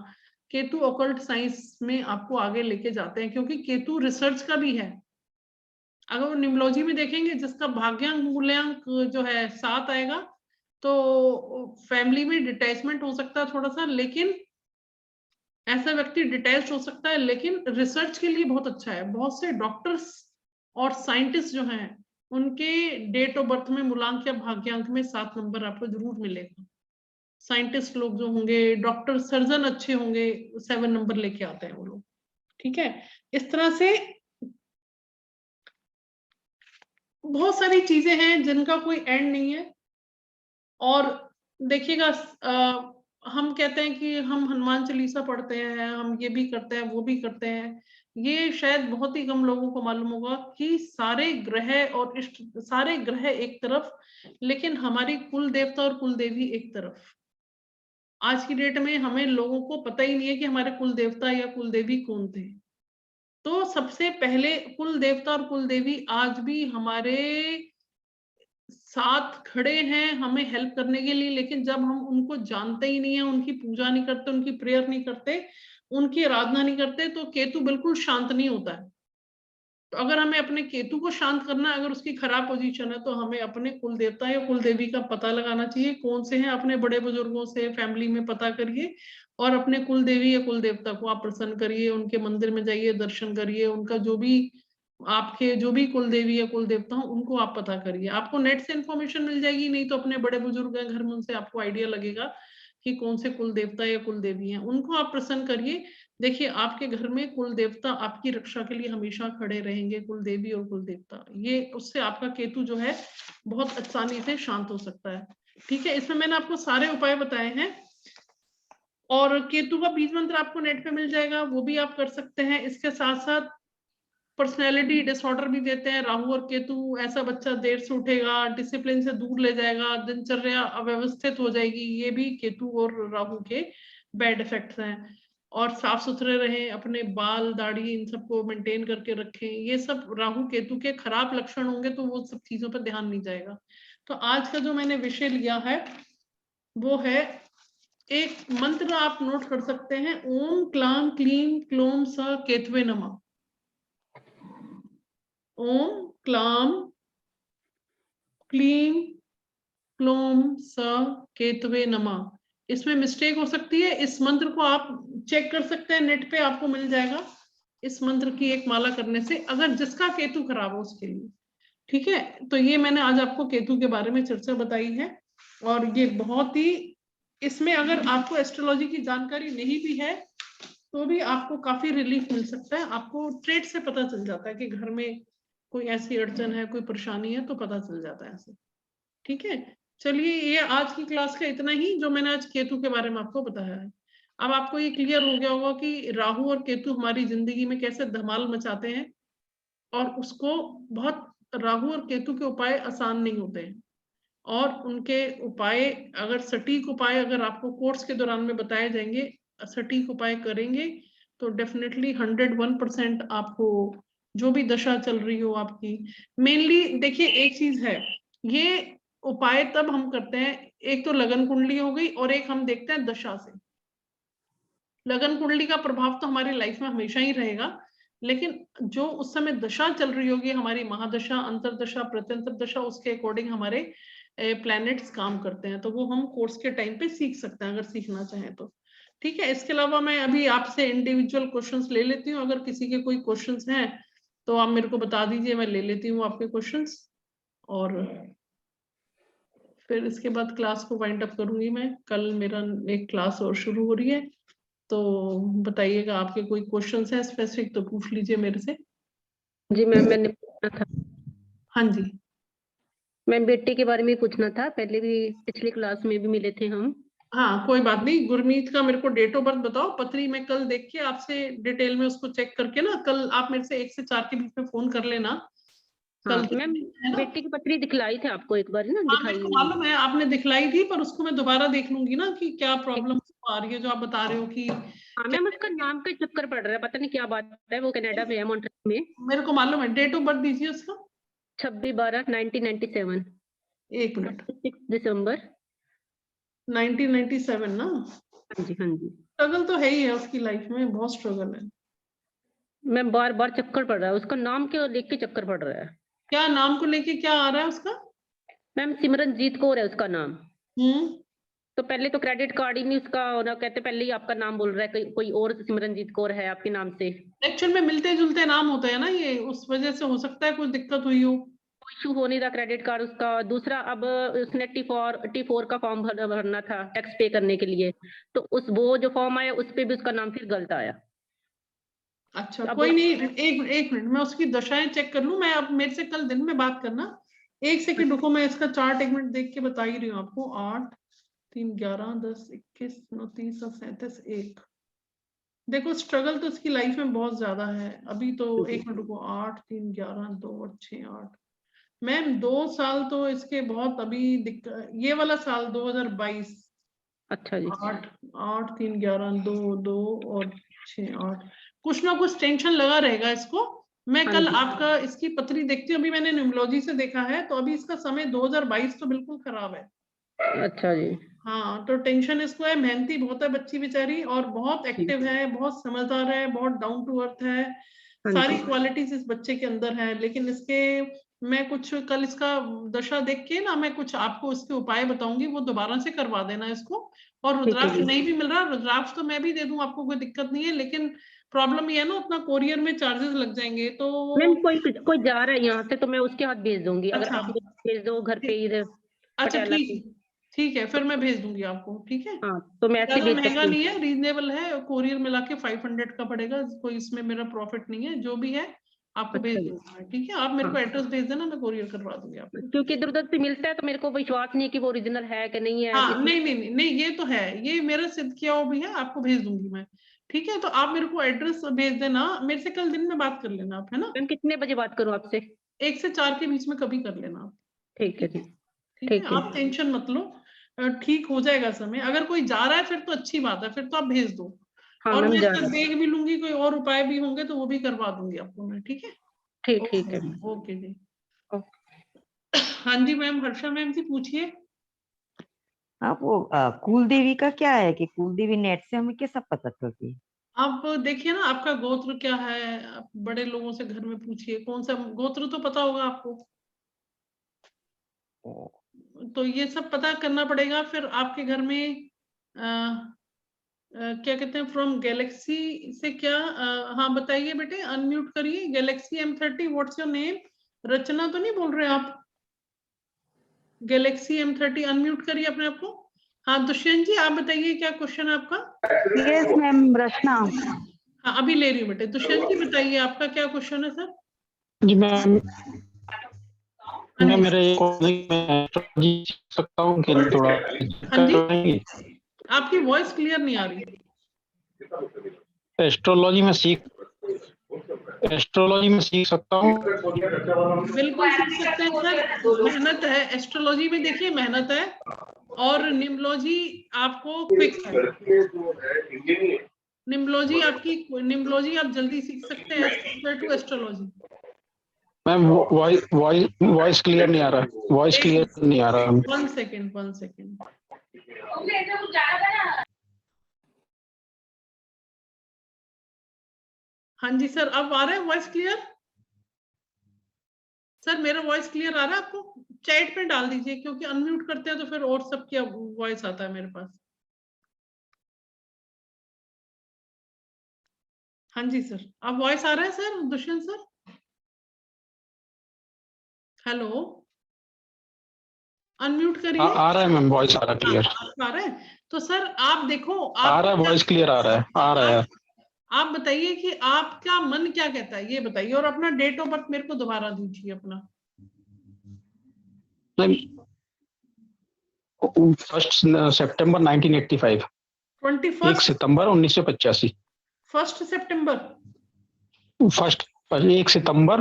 Speaker 2: केतु ऑकल्ट साइंस में आपको आगे लेके जाते हैं, क्योंकि केतु रिसर्च का भी है। अगर वो न्यूमरोलॉजी में देखेंगे, जिसका भाग्यांक मूल्यांक जो है 7 आएगा, तो फैमिली में डिटैचमेंट हो सकता है थोड़ा सा, लेकिन ऐसा व्यक्ति डिटैच हो सकता है, लेकिन रिसर्च के लिए बहुत अच्छा है। बहुत से डॉक्टर्स और साइंटिस्ट जो हैं उनके डेट ऑफ बर्थ में मूलांक या भाग्यांक में 7 नंबर आपको जरूर मिलेगा। साइंटिस्ट लोग जो होंगे, डॉक्टर सर्जन अच्छे होंगे, 7 नंबर लेके आते हैं वो लोग। ठीक है, इस तरह से बहुत सारी चीजें हैं जिनका कोई एंड नहीं है। और देखिएगा, हम कहते हैं कि हम हनुमान चालीसा पढ़ते हैं, हम ये भी करते हैं, वो भी करते हैं। ये शायद बहुत ही कम लोगों को मालूम होगा कि सारे ग्रह और इष्ट, सारे ग्रह एक तरफ, लेकिन हमारी कुल देवता और कुल देवी एक तरफ। आज की डेट में हमें लोगों को पता ही नहीं है कि हमारे कुल देवता या कुल देवी कौन थे। तो सबसे पहले कुल देवता और कुल देवी आज भी हमारे साथ खड़े हैं हमें हेल्प करने के लिए, लेकिन जब हम उनको जानते ही नहीं है, उनकी पूजा नहीं करते, उनकी प्रेयर नहीं करते, उनकी आराधना नहीं करते, तो केतु बिल्कुल शांत नहीं होता है। तो अगर हमें अपने केतु को शांत करना है, अगर उसकी खराब पोजीशन है, तो हमें अपने कुल देवता या कुल देवी का पता लगाना चाहिए, कौन से हैं। अपने बड़े बुजुर्गों से फैमिली में पता करिए और अपने कुल देवी या कुल देवता को आप प्रसन्न करिए, उनके मंदिर में जाइए, दर्शन करिए, उनका जो भी आपके जो भी कुल देवी या कुल देवता हो उनको आप पता करिए। आपको नेट से इंफॉर्मेशन मिल जाएगी, नहीं तो अपने बड़े बुजुर्ग हैं घर में, उनसे आपको आइडिया लगेगा कि कौन से कुल देवता या कुल देवी हैं, उनको आप प्रसन्न करिए। देखिए, आपके घर में कुल देवता आपकी रक्षा के लिए हमेशा खड़े रहेंगे, कुल देवी और कुल देवता। ये उससे आपका केतु जो है बहुत आसानी से शांत हो सकता है। ठीक है, इसमें मैंने आपको सारे उपाय बताए हैं, और केतु का बीज मंत्र आपको नेट पे मिल जाएगा, वो भी आप कर सकते हैं। इसके साथ साथ पर्सनैलिटी डिसऑर्डर भी देते हैं राहु और केतु। ऐसा बच्चा देर से उठेगा, डिसिप्लिन से दूर ले जाएगा, दिनचर्या अव्यवस्थित हो जाएगी, ये भी केतु और राहु के बैड इफेक्ट्स हैं। और साफ सुथरे रहें, अपने बाल दाढ़ी इन सबको मेंटेन करके रखें, ये सब राहु केतु के खराब लक्षण होंगे तो वो सब चीजों पर ध्यान नहीं जाएगा। तो आज का जो मैंने विषय लिया है वो है, एक मंत्र आप नोट कर सकते हैं, ओम क्लाम क्लीम क्लोम स केतवे नमः। ओम क्लाम क्लीम क्लोम स केतवे नमः। इसमें मिस्टेक हो सकती है, इस मंत्र को आप चेक कर सकते हैं, नेट पे आपको मिल जाएगा। इस मंत्र की एक माला करने से, अगर जिसका केतु खराब हो उसके लिए। ठीक है, तो ये मैंने आज आपको केतु के बारे में चर्चा बताई है, और ये बहुत ही, इसमें अगर आपको एस्ट्रोलॉजी की जानकारी नहीं भी है तो भी आपको काफी रिलीफ मिल सकता है। आपको ट्रेड से पता चल जाता है कि घर में कोई ऐसी अड़चन है, कोई परेशानी है, तो पता चल जाता है ऐसे। ठीक है, चलिए, ये आज की क्लास का इतना ही जो मैंने आज केतु के बारे में आपको बताया है। अब आपको ये क्लियर हो गया होगा कि राहु और केतु हमारी जिंदगी में कैसे धमाल मचाते हैं, और उसको बहुत, राहु और केतु के उपाय आसान नहीं होते हैं, और उनके उपाय, अगर सटीक उपाय अगर आपको कोर्स के दौरान में बताए जाएंगे, सटीक उपाय करेंगे, तो डेफिनेटली 101% आपको जो भी दशा चल रही हो आपकी, मेनली देखिए एक चीज है, ये उपाय तब हम करते हैं, एक तो लगन कुंडली हो गई, और एक हम देखते हैं दशा से। लगन कुंडली का प्रभाव तो हमारी लाइफ में हमेशा ही रहेगा, लेकिन जो उस समय दशा चल रही होगी, हमारी महादशा, अंतरदशा, प्रत्यंतर दशा, उसके अकॉर्डिंग हमारे प्लैनेट्स काम करते हैं, तो वो हम कोर्स के टाइम पे सीख सकते हैं अगर सीखना चाहें तो। ठीक है, इसके अलावा मैं अभी आपसे इंडिविजुअल क्वेश्चंस ले लेती हूँ, अगर किसी के कोई क्वेश्चंस हैं तो आप मेरे को बता दीजिए, मैं ले लेती हूँ आपके क्वेश्चंस, और फिर इसके बाद क्लास को वाइंड अप करूंगी मैं। कल मेरा एक क्लास और शुरू हो रही है, तो बताइएगा, आपके कोई क्वेश्चंस है स्पेसिफिक तो पूछ लीजिए मेरे से।
Speaker 3: जी मैम, मैंने पूछना था।
Speaker 2: हाँ जी
Speaker 3: मैम, बेटे के बारे में पूछना था, पहले भी पिछली क्लास में भी मिले थे हम।
Speaker 2: हाँ, कोई बात नहीं। गुरमीत का मेरे को डेट ऑफ बर्थ बताओ, पत्री मैं कल देख के आपसे डिटेल में उसको चेक करके ना, कल आप मेरे से 1 से 4 के बीच में फोन कर लेना।
Speaker 3: हाँ,
Speaker 2: कल
Speaker 3: मैम बेटे की पत्री दिखलाई थी आपको एक बार ना,
Speaker 2: हाँ, मेरे को मालूम है आपने दिखलाई थी, पर उसको मैं दोबारा देख लूंगी ना कि क्या प्रॉब्लम आ रही है, जो आप बता रहे हो कि।
Speaker 3: हाँ मैम, उसका नाम का चक्कर पड़ रहा है, पता नहीं क्या बात है, वो कनाडा में है, मॉन्ट्रियल में।
Speaker 2: मेरे को मालूम है, डेट ऑफ बर्थ दीजिए उसका।
Speaker 3: 26/12/1997।
Speaker 2: 1 मिनट।
Speaker 3: 6 दिसंबर
Speaker 2: 1997 ना।
Speaker 3: हाँ जी, हाँ जी
Speaker 2: स्ट्रगल तो है ही है उसकी लाइफ में, बहुत स्ट्रगल है।
Speaker 3: मैम, बार बार चक्कर पड़ रहा है, उसका नाम क्यों लेके के चक्कर पड़ रहा है।
Speaker 2: क्या नाम को लेके क्या आ रहा है उसका?
Speaker 3: मैम सिमरनजीत कौर है उसका नाम। तो पहले तो क्रेडिट कार्ड ही नहीं उसका ना, कहते पहले ही आपका नाम बोल रहा है, कोई और सिमरनजीत कौर है आपके नाम से।
Speaker 2: एक्चुअल में मिलते जुलते नाम होते हैं ना, ये उस वजह से हो सकता है कुछ दिक्कत हुई हो।
Speaker 3: इशू हो नहीं रहा क्रेडिट कार्ड उसका। दूसरा, अब उसने T4 का फॉर्म भरना था टैक्स पे करने के लिए, तो वो जो फॉर्म आया उस पे भी उसका नाम फिर गलत आया।
Speaker 2: अच्छा
Speaker 3: अब
Speaker 2: कोई नहीं, एक मिनट मैं उसकी दशाएं चेक कर लूं। मैं अब मेरे से कल दिन में बात करना, एक सेकंड रुको, मैं इसका चार्ट एक मिनट देख के बता ही रही हूँ आपको। 8 3 11 10 21 29 37 1। देखो स्ट्रगल तो इसकी लाइफ में बहुत ज्यादा है अभी तो। एक मिनट रुको, 8 3 11 2 और 6 8। मैम 2 साल तो इसके बहुत अभी दिक्कत। ये वाला साल 2022।
Speaker 3: अच्छा जी।
Speaker 2: 8 8 3 11 2 2 और 6 8, कुछ ना कुछ टेंशन लगा रहेगा इसको। मैं कल आपका इसकी पत्री देखती हूँ। अभी मैंने न्यूमरोलॉजी से देखा है तो अभी इसका समय 2022 तो बिल्कुल खराब है।
Speaker 3: अच्छा जी।
Speaker 2: हाँ तो टेंशन इसको है। मेहनती बहुत है बच्ची बेचारी, और बहुत एक्टिव है, बहुत समझदार है, बहुत डाउन टू अर्थ है। सारी क्वालिटीज इस बच्चे के अंदर है। लेकिन इसके मैं कुछ कल इसका दशा देख के ना, मैं कुछ आपको इसके उपाय बताऊंगी, वो दोबारा से करवा देना इसको। और रुद्राक्ष नहीं भी मिल रहा, रुद्राक्ष तो मैं भी दे दूं आपको, कोई दिक्कत नहीं है। लेकिन प्रॉब्लम ये है ना, उतना कोरियर में चार्जेस लग जाएंगे तो।
Speaker 3: मैम कोई जा रहा है यहाँ से तो मैं उसके हाथ भेज दूंगी, अगर
Speaker 2: अच्छा,
Speaker 3: आप भेज दो घर पे इधर
Speaker 2: अच्छा
Speaker 3: पटियाला।
Speaker 2: ठीक है, फिर मैं भेज दूंगी आपको। ठीक है,
Speaker 3: हाँ तो मैं ऐसे
Speaker 2: ज्यादा
Speaker 3: भेज
Speaker 2: महंगा
Speaker 3: सकती
Speaker 2: नहीं
Speaker 3: हूँ।
Speaker 2: है, रीजनेबल है। कोरियर मिला के 500 का पड़ेगा, कोई इसमें मेरा प्रॉफिट नहीं है। जो भी है आपको भेज
Speaker 3: अच्छा जी।
Speaker 2: दूंगा मैं। ठीक है, आप मेरे को एड्रेस भेज देना, मैं कोरियर करवा दूंगी आपको।
Speaker 3: क्योंकि इधर उधर से मिलता है तो मेरे को विश्वास नहीं है कि वो ओरिजिनल है कि नहीं है।
Speaker 2: हाँ नहीं, ये तो है, ये मेरा सिद्ध किया हुआ भी है, आपको भेज दूंगी मैं। ठीक है, तो आप मेरे को एड्रेस भेज देना, मेरे से कल दिन में बात कर लेना आप, है ना।
Speaker 3: मैम कितने बजे बात करूँ आपसे?
Speaker 2: 1 से 4 के बीच में कभी कर लेना आप।
Speaker 3: ठीक है जी।
Speaker 2: ठीक है,
Speaker 3: ठीक है।
Speaker 2: आप टेंशन मत लो, ठीक हो जाएगा समय। अगर कोई जा रहा है फिर तो अच्छी बात है, फिर तो आप भेज दो।
Speaker 3: हाँ
Speaker 2: और
Speaker 3: मैम
Speaker 2: मैं
Speaker 3: जा
Speaker 2: इसका
Speaker 3: रहा।
Speaker 2: देख भी लूंगी, कोई और उपाय भी होंगे तो वो भी करवा दूंगी आपको मैं। ठीक है,
Speaker 3: ठीक है।
Speaker 2: ओके जी।
Speaker 3: ओके।
Speaker 2: हाँ जी मैम, हर्षा मैम जी पूछिए।
Speaker 5: हाँ वो कुल देवी का क्या है कि कुल देवी नेट से हमें कैसा पता चलती है?
Speaker 2: आप देखिए ना, आपका गोत्र क्या है। आप बड़े लोगों से घर में पूछिए, कौन सा गोत्र तो पता होगा आपको। तो ये सब पता करना पड़ेगा। फिर आपके घर में क्या कहते हैं, फ्रॉम गैलेक्सी से क्या। हाँ बताइए बेटे, अनम्यूट करिए। Galaxy M30, what's your name. Rachna तो नहीं बोल रहे आप? गैलेक्सी M30 अनम्यूट करिए अपने आप को। हाँ दुष्यंत जी, आप बताइए क्या क्वेश्चन है आपका।
Speaker 4: यस मैम, रचना।
Speaker 2: हाँ अभी ले रही हूँ बेटे। दुष्यंत जी बताइए आपका क्या क्वेश्चन है सर।
Speaker 6: जी मैम,
Speaker 2: हाँ
Speaker 6: मैं
Speaker 2: जी
Speaker 6: मेरे एस्ट्रोलॉजी सीख सकता हूँ कि थोड़ा
Speaker 2: हाँ जी,
Speaker 6: कराएंगे?
Speaker 2: आपकी वॉइस क्लियर नहीं आ रही।
Speaker 6: एस्ट्रोलॉजी में सीख सकता हूँ।
Speaker 2: बिल्कुल सीख सकते हैं सर, मेहनत है एस्ट्रोलॉजी में। देखिए मेहनत है, और निम्बोलॉजी आपको क्विक है। निम्बोलॉजी आप जल्दी सीख सकते हैं as compare to astrology.
Speaker 6: Ma'am voice clear नहीं आ रहा, वॉइस क्लियर नहीं आ रहा।
Speaker 2: 1 सेकेंड। हाँ जी सर, अब आ रहा है वॉइस क्लियर। सर मेरा वॉइस क्लियर आ रहा है आपको? चैट पे डाल दीजिए, क्योंकि अनम्यूट करते हैं तो फिर और सबकी वॉइस आता है मेरे पास। हाँ जी सर, अब वॉइस आ रहा है sir, Dushyant sir. Hello, unmute करिए।
Speaker 6: आ रहा है मैम, वॉइस आ रहा है क्लियर।
Speaker 2: आ रहा है तो सर आप देखो,
Speaker 6: आ रहा है, वॉइस क्लियर आ रहा है, आ रहा है।
Speaker 2: आप बताइए कि आपका मन क्या कहता है, ये बताइए। और अपना डेट ऑफ बर्थ मेरे को दोबारा दीजिए अपना।
Speaker 6: 1 सितंबर 1985। 1
Speaker 2: 21
Speaker 6: सितंबर 1985।
Speaker 2: 1 सितंबर।
Speaker 6: 1 सितंबर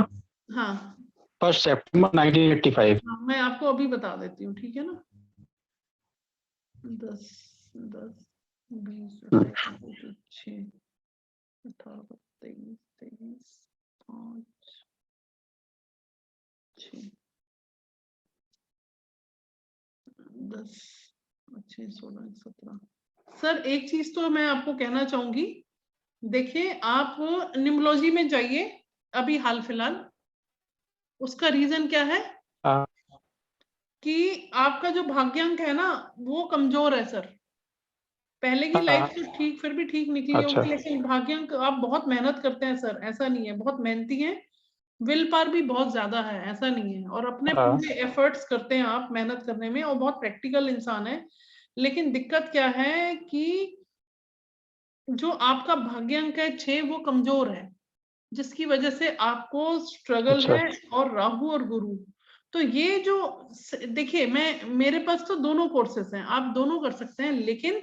Speaker 2: हाँ
Speaker 6: 1 सितंबर 1985।
Speaker 2: हाँ, मैं आपको अभी बता देती हूँ, ठीक है ना। 10 10 20 28 6 18 23 23 5 6 10 6 16 17। सर एक चीज तो मैं आपको कहना चाहूंगी, देखिए आप निम्बोलॉजी में जाइए अभी हाल फिलहाल। उसका रीजन क्या है?
Speaker 6: हाँ
Speaker 2: कि आपका जो भाग्यांक है ना वो कमजोर है सर। पहले की लाइफ तो ठीक, फिर भी ठीक निकली
Speaker 6: अच्छा।
Speaker 2: होगी, लेकिन भाग्यांक आप बहुत मेहनत करते हैं सर, ऐसा नहीं है, बहुत मेहनती हैं, विल पावर भी बहुत ज्यादा है, ऐसा नहीं है, और अपने
Speaker 6: हाँ।
Speaker 2: पूरे एफर्ट्स करते हैं आप मेहनत करने में, और बहुत प्रैक्टिकल इंसान है। लेकिन दिक्कत क्या है कि जो आपका भाग्यांक है 6 वो कमजोर है, जिसकी वजह से आपको स्ट्रगल
Speaker 6: अच्छा।
Speaker 2: है, और राहु और गुरु। तो ये जो देखिए, मेरे पास तो दोनों कोर्सेस हैं, आप दोनों कर सकते हैं, लेकिन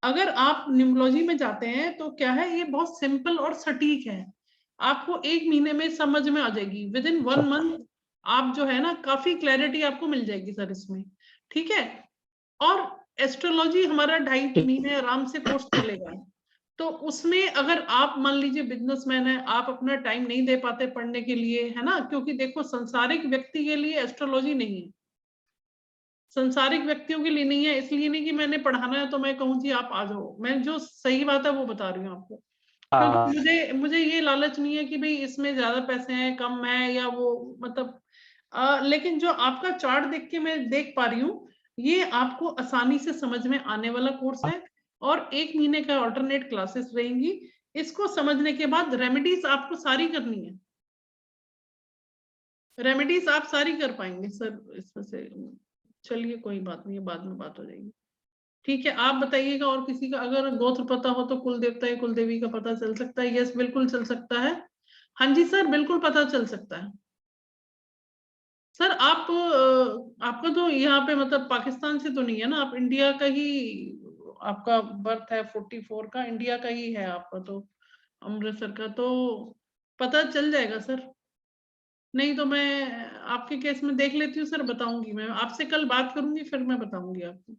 Speaker 2: अगर आप न्यूमरोलॉजी में जाते हैं तो क्या है, ये बहुत सिंपल और सटीक है, आपको 1 महीने में समझ में आ जाएगी, विद इन 1 मंथ आप जो है ना काफी क्लैरिटी आपको मिल जाएगी सर इसमें, ठीक है। और एस्ट्रोलॉजी हमारा 2.5 महीने आराम से कोर्स चलेगा, तो उसमें अगर आप मान लीजिए बिजनेसमैन है, आप अपना टाइम नहीं दे पाते पढ़ने के लिए, है ना, क्योंकि देखो संसारिक व्यक्ति के लिए एस्ट्रोलॉजी नहीं है, संसारिक व्यक्तियों के लिए नहीं है, इसलिए नहीं कि मैंने पढ़ाना है तो मैं कहूँ जी आप आ जाओ, मैं जो सही बात है वो बता रही हूँ आपको, क्योंकि मुझे ये लालच नहीं है कि भाई इसमें ज्यादा पैसे हैं कम है या वो, मतलब लेकिन जो आपका चार्ट देख के मैं देख पा रही हूँ, ये आपको आसानी से समझ में आने वाला कोर्स है, और 1 महीने का ऑल्टरनेट क्लासेस रहेंगी। इसको समझने के बाद रेमेडीज आपको सारी करनी है, रेमेडीज आप सारी कर पाएंगे सर इसमें से। चलिए कोई बात नहीं है, बाद में बात हो जाएगी, ठीक है। आप बताइएगा, और किसी का अगर गोत्र पता हो तो कुल देवता या कुल देवी का पता चल सकता है? यस बिल्कुल चल सकता है, हाँ जी सर बिल्कुल पता चल सकता है सर। आप आपका तो यहाँ पे मतलब पाकिस्तान से तो नहीं है ना, आप इंडिया का ही, आपका बर्थ है 44 का, इंडिया का ही है आपका, तो अमृतसर का, तो पता चल जाएगा सर। नहीं तो मैं आपके केस में देख लेती हूँ सर, बताऊंगी, मैं आपसे कल बात करूंगी फिर मैं बताऊंगी आपको।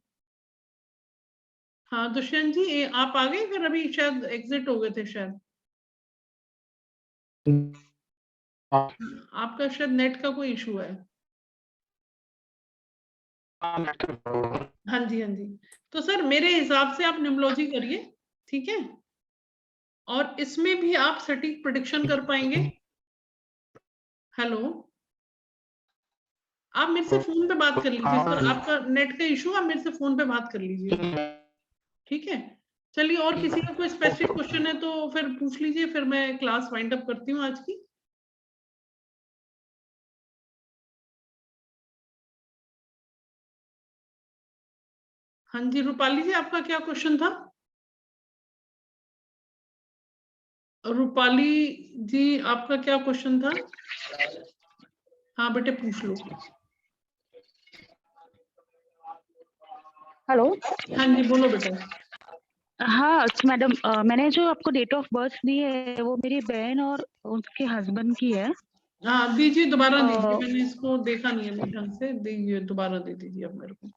Speaker 2: हाँ दुष्यंत जी आप आ गए, फिर अभी शायद एग्जिट हो गए थे शायद, आपका शायद नेट का कोई इशू है। हाँ जी हाँ जी, तो सर मेरे हिसाब से आप न्यूमरोलॉजी करिए, ठीक है, और इसमें भी आप सटीक प्रेडिक्शन कर पाएंगे। हेलो, आप मेरे से फोन पे बात कर लीजिए सर, आपका नेट का इशू, आप मेरे से फोन पे बात कर लीजिए, ठीक है। चलिए, और किसी का कोई स्पेसिफिक क्वेश्चन है तो फिर पूछ लीजिए, फिर मैं क्लास वाइंड अप करती हूँ आज की। हाँ जी रूपाली जी, आपका क्या क्वेश्चन था? रूपाली जी आपका क्या क्वेश्चन था? हाँ बेटे पूछ लो।
Speaker 4: हेलो।
Speaker 2: हाँ जी बोलो बेटा।
Speaker 4: हाँ मैडम, मैंने जो आपको डेट ऑफ बर्थ दी है वो मेरी बहन और उसके हस्बैंड की है।
Speaker 2: हाँ दीजिए, दोबारा दीजिए, मैंने इसको देखा नहीं है ढंग से, दीजिए दोबारा दे दीजिए अब मेरे को।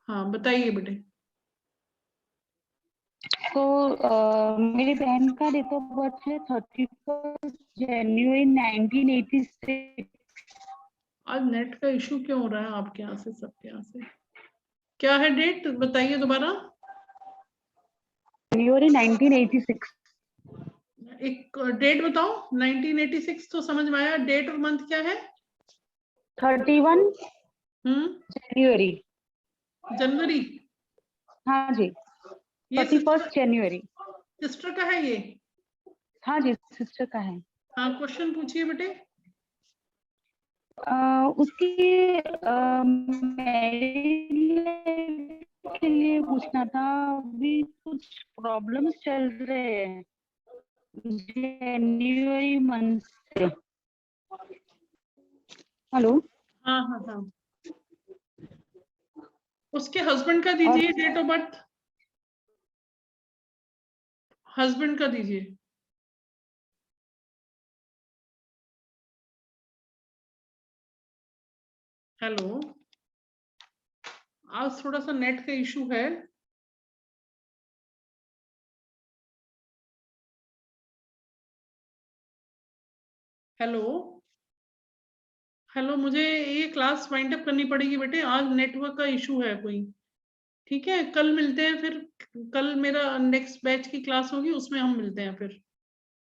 Speaker 2: हाँ बताइए बेटे।
Speaker 4: तो मेरी बहन का डेट ऑफ बर्थ है 31 जनवरी 1986।
Speaker 2: आज नेट का इशू क्यों हो रहा है आपके यहाँ से, सबके यहाँ से? क्या है डेट बताइए दोबारा।
Speaker 4: जनवरी 1986।
Speaker 2: एक डेट बताओ। 1986 तो समझ में आया, डेट और मंथ क्या है?
Speaker 4: 31 जनवरी।
Speaker 2: जनवरी।
Speaker 4: हाँ जी,
Speaker 2: ये
Speaker 4: 31 जनवरी।
Speaker 2: सिस्टर का है ये?
Speaker 4: हाँ जी, सिस्टर का है।
Speaker 2: हाँ क्वेश्चन पूछिए बेटे।
Speaker 4: उसकी मैरिज के लिए पूछना था, अभी कुछ प्रॉब्लम्स चल रहे हैं जनवरी मंथ से। हेलो।
Speaker 2: हाँ हाँ हाँ, उसके हस्बैंड का दीजिए डेट ऑफ बर्थ, हस्बैंड का दीजिए। हेलो, आज थोड़ा सा नेट का इशू है। हेलो हेलो, मुझे ये क्लास वाइंड अप करनी पड़ेगी बेटे, आज नेटवर्क का इशू है कोई, ठीक है। कल मिलते हैं फिर, कल मेरा नेक्स्ट बैच की क्लास होगी, उसमें हम मिलते हैं फिर,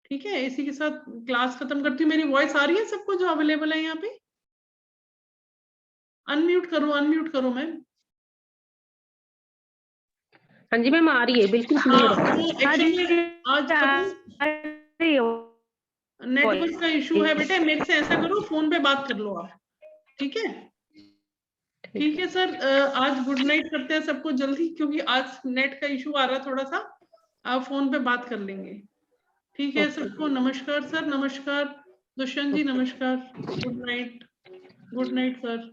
Speaker 2: ठीक है। इसी के साथ क्लास खत्म करती हूँ। मेरी वॉइस आ रही है सबको जो अवेलेबल है यहाँ पे? अनम्यूट करो मैम।
Speaker 3: हाँ जी मैम आ रही है, बिल्कुल क्लियर है।
Speaker 2: एक्चुअली आज नेटवर्क का इशू है बेटे, मेरे से ऐसा करो फोन पे बात कर लो आप, ठीक है? ठीक है सर, आज गुड नाइट करते हैं सबको जल्दी, क्योंकि आज नेट का इशू आ रहा है थोड़ा सा, आप फोन पे बात कर लेंगे। ठीक है सबको नमस्कार सर, नमस्कार दुष्यंत जी, नमस्कार, गुड नाइट सर।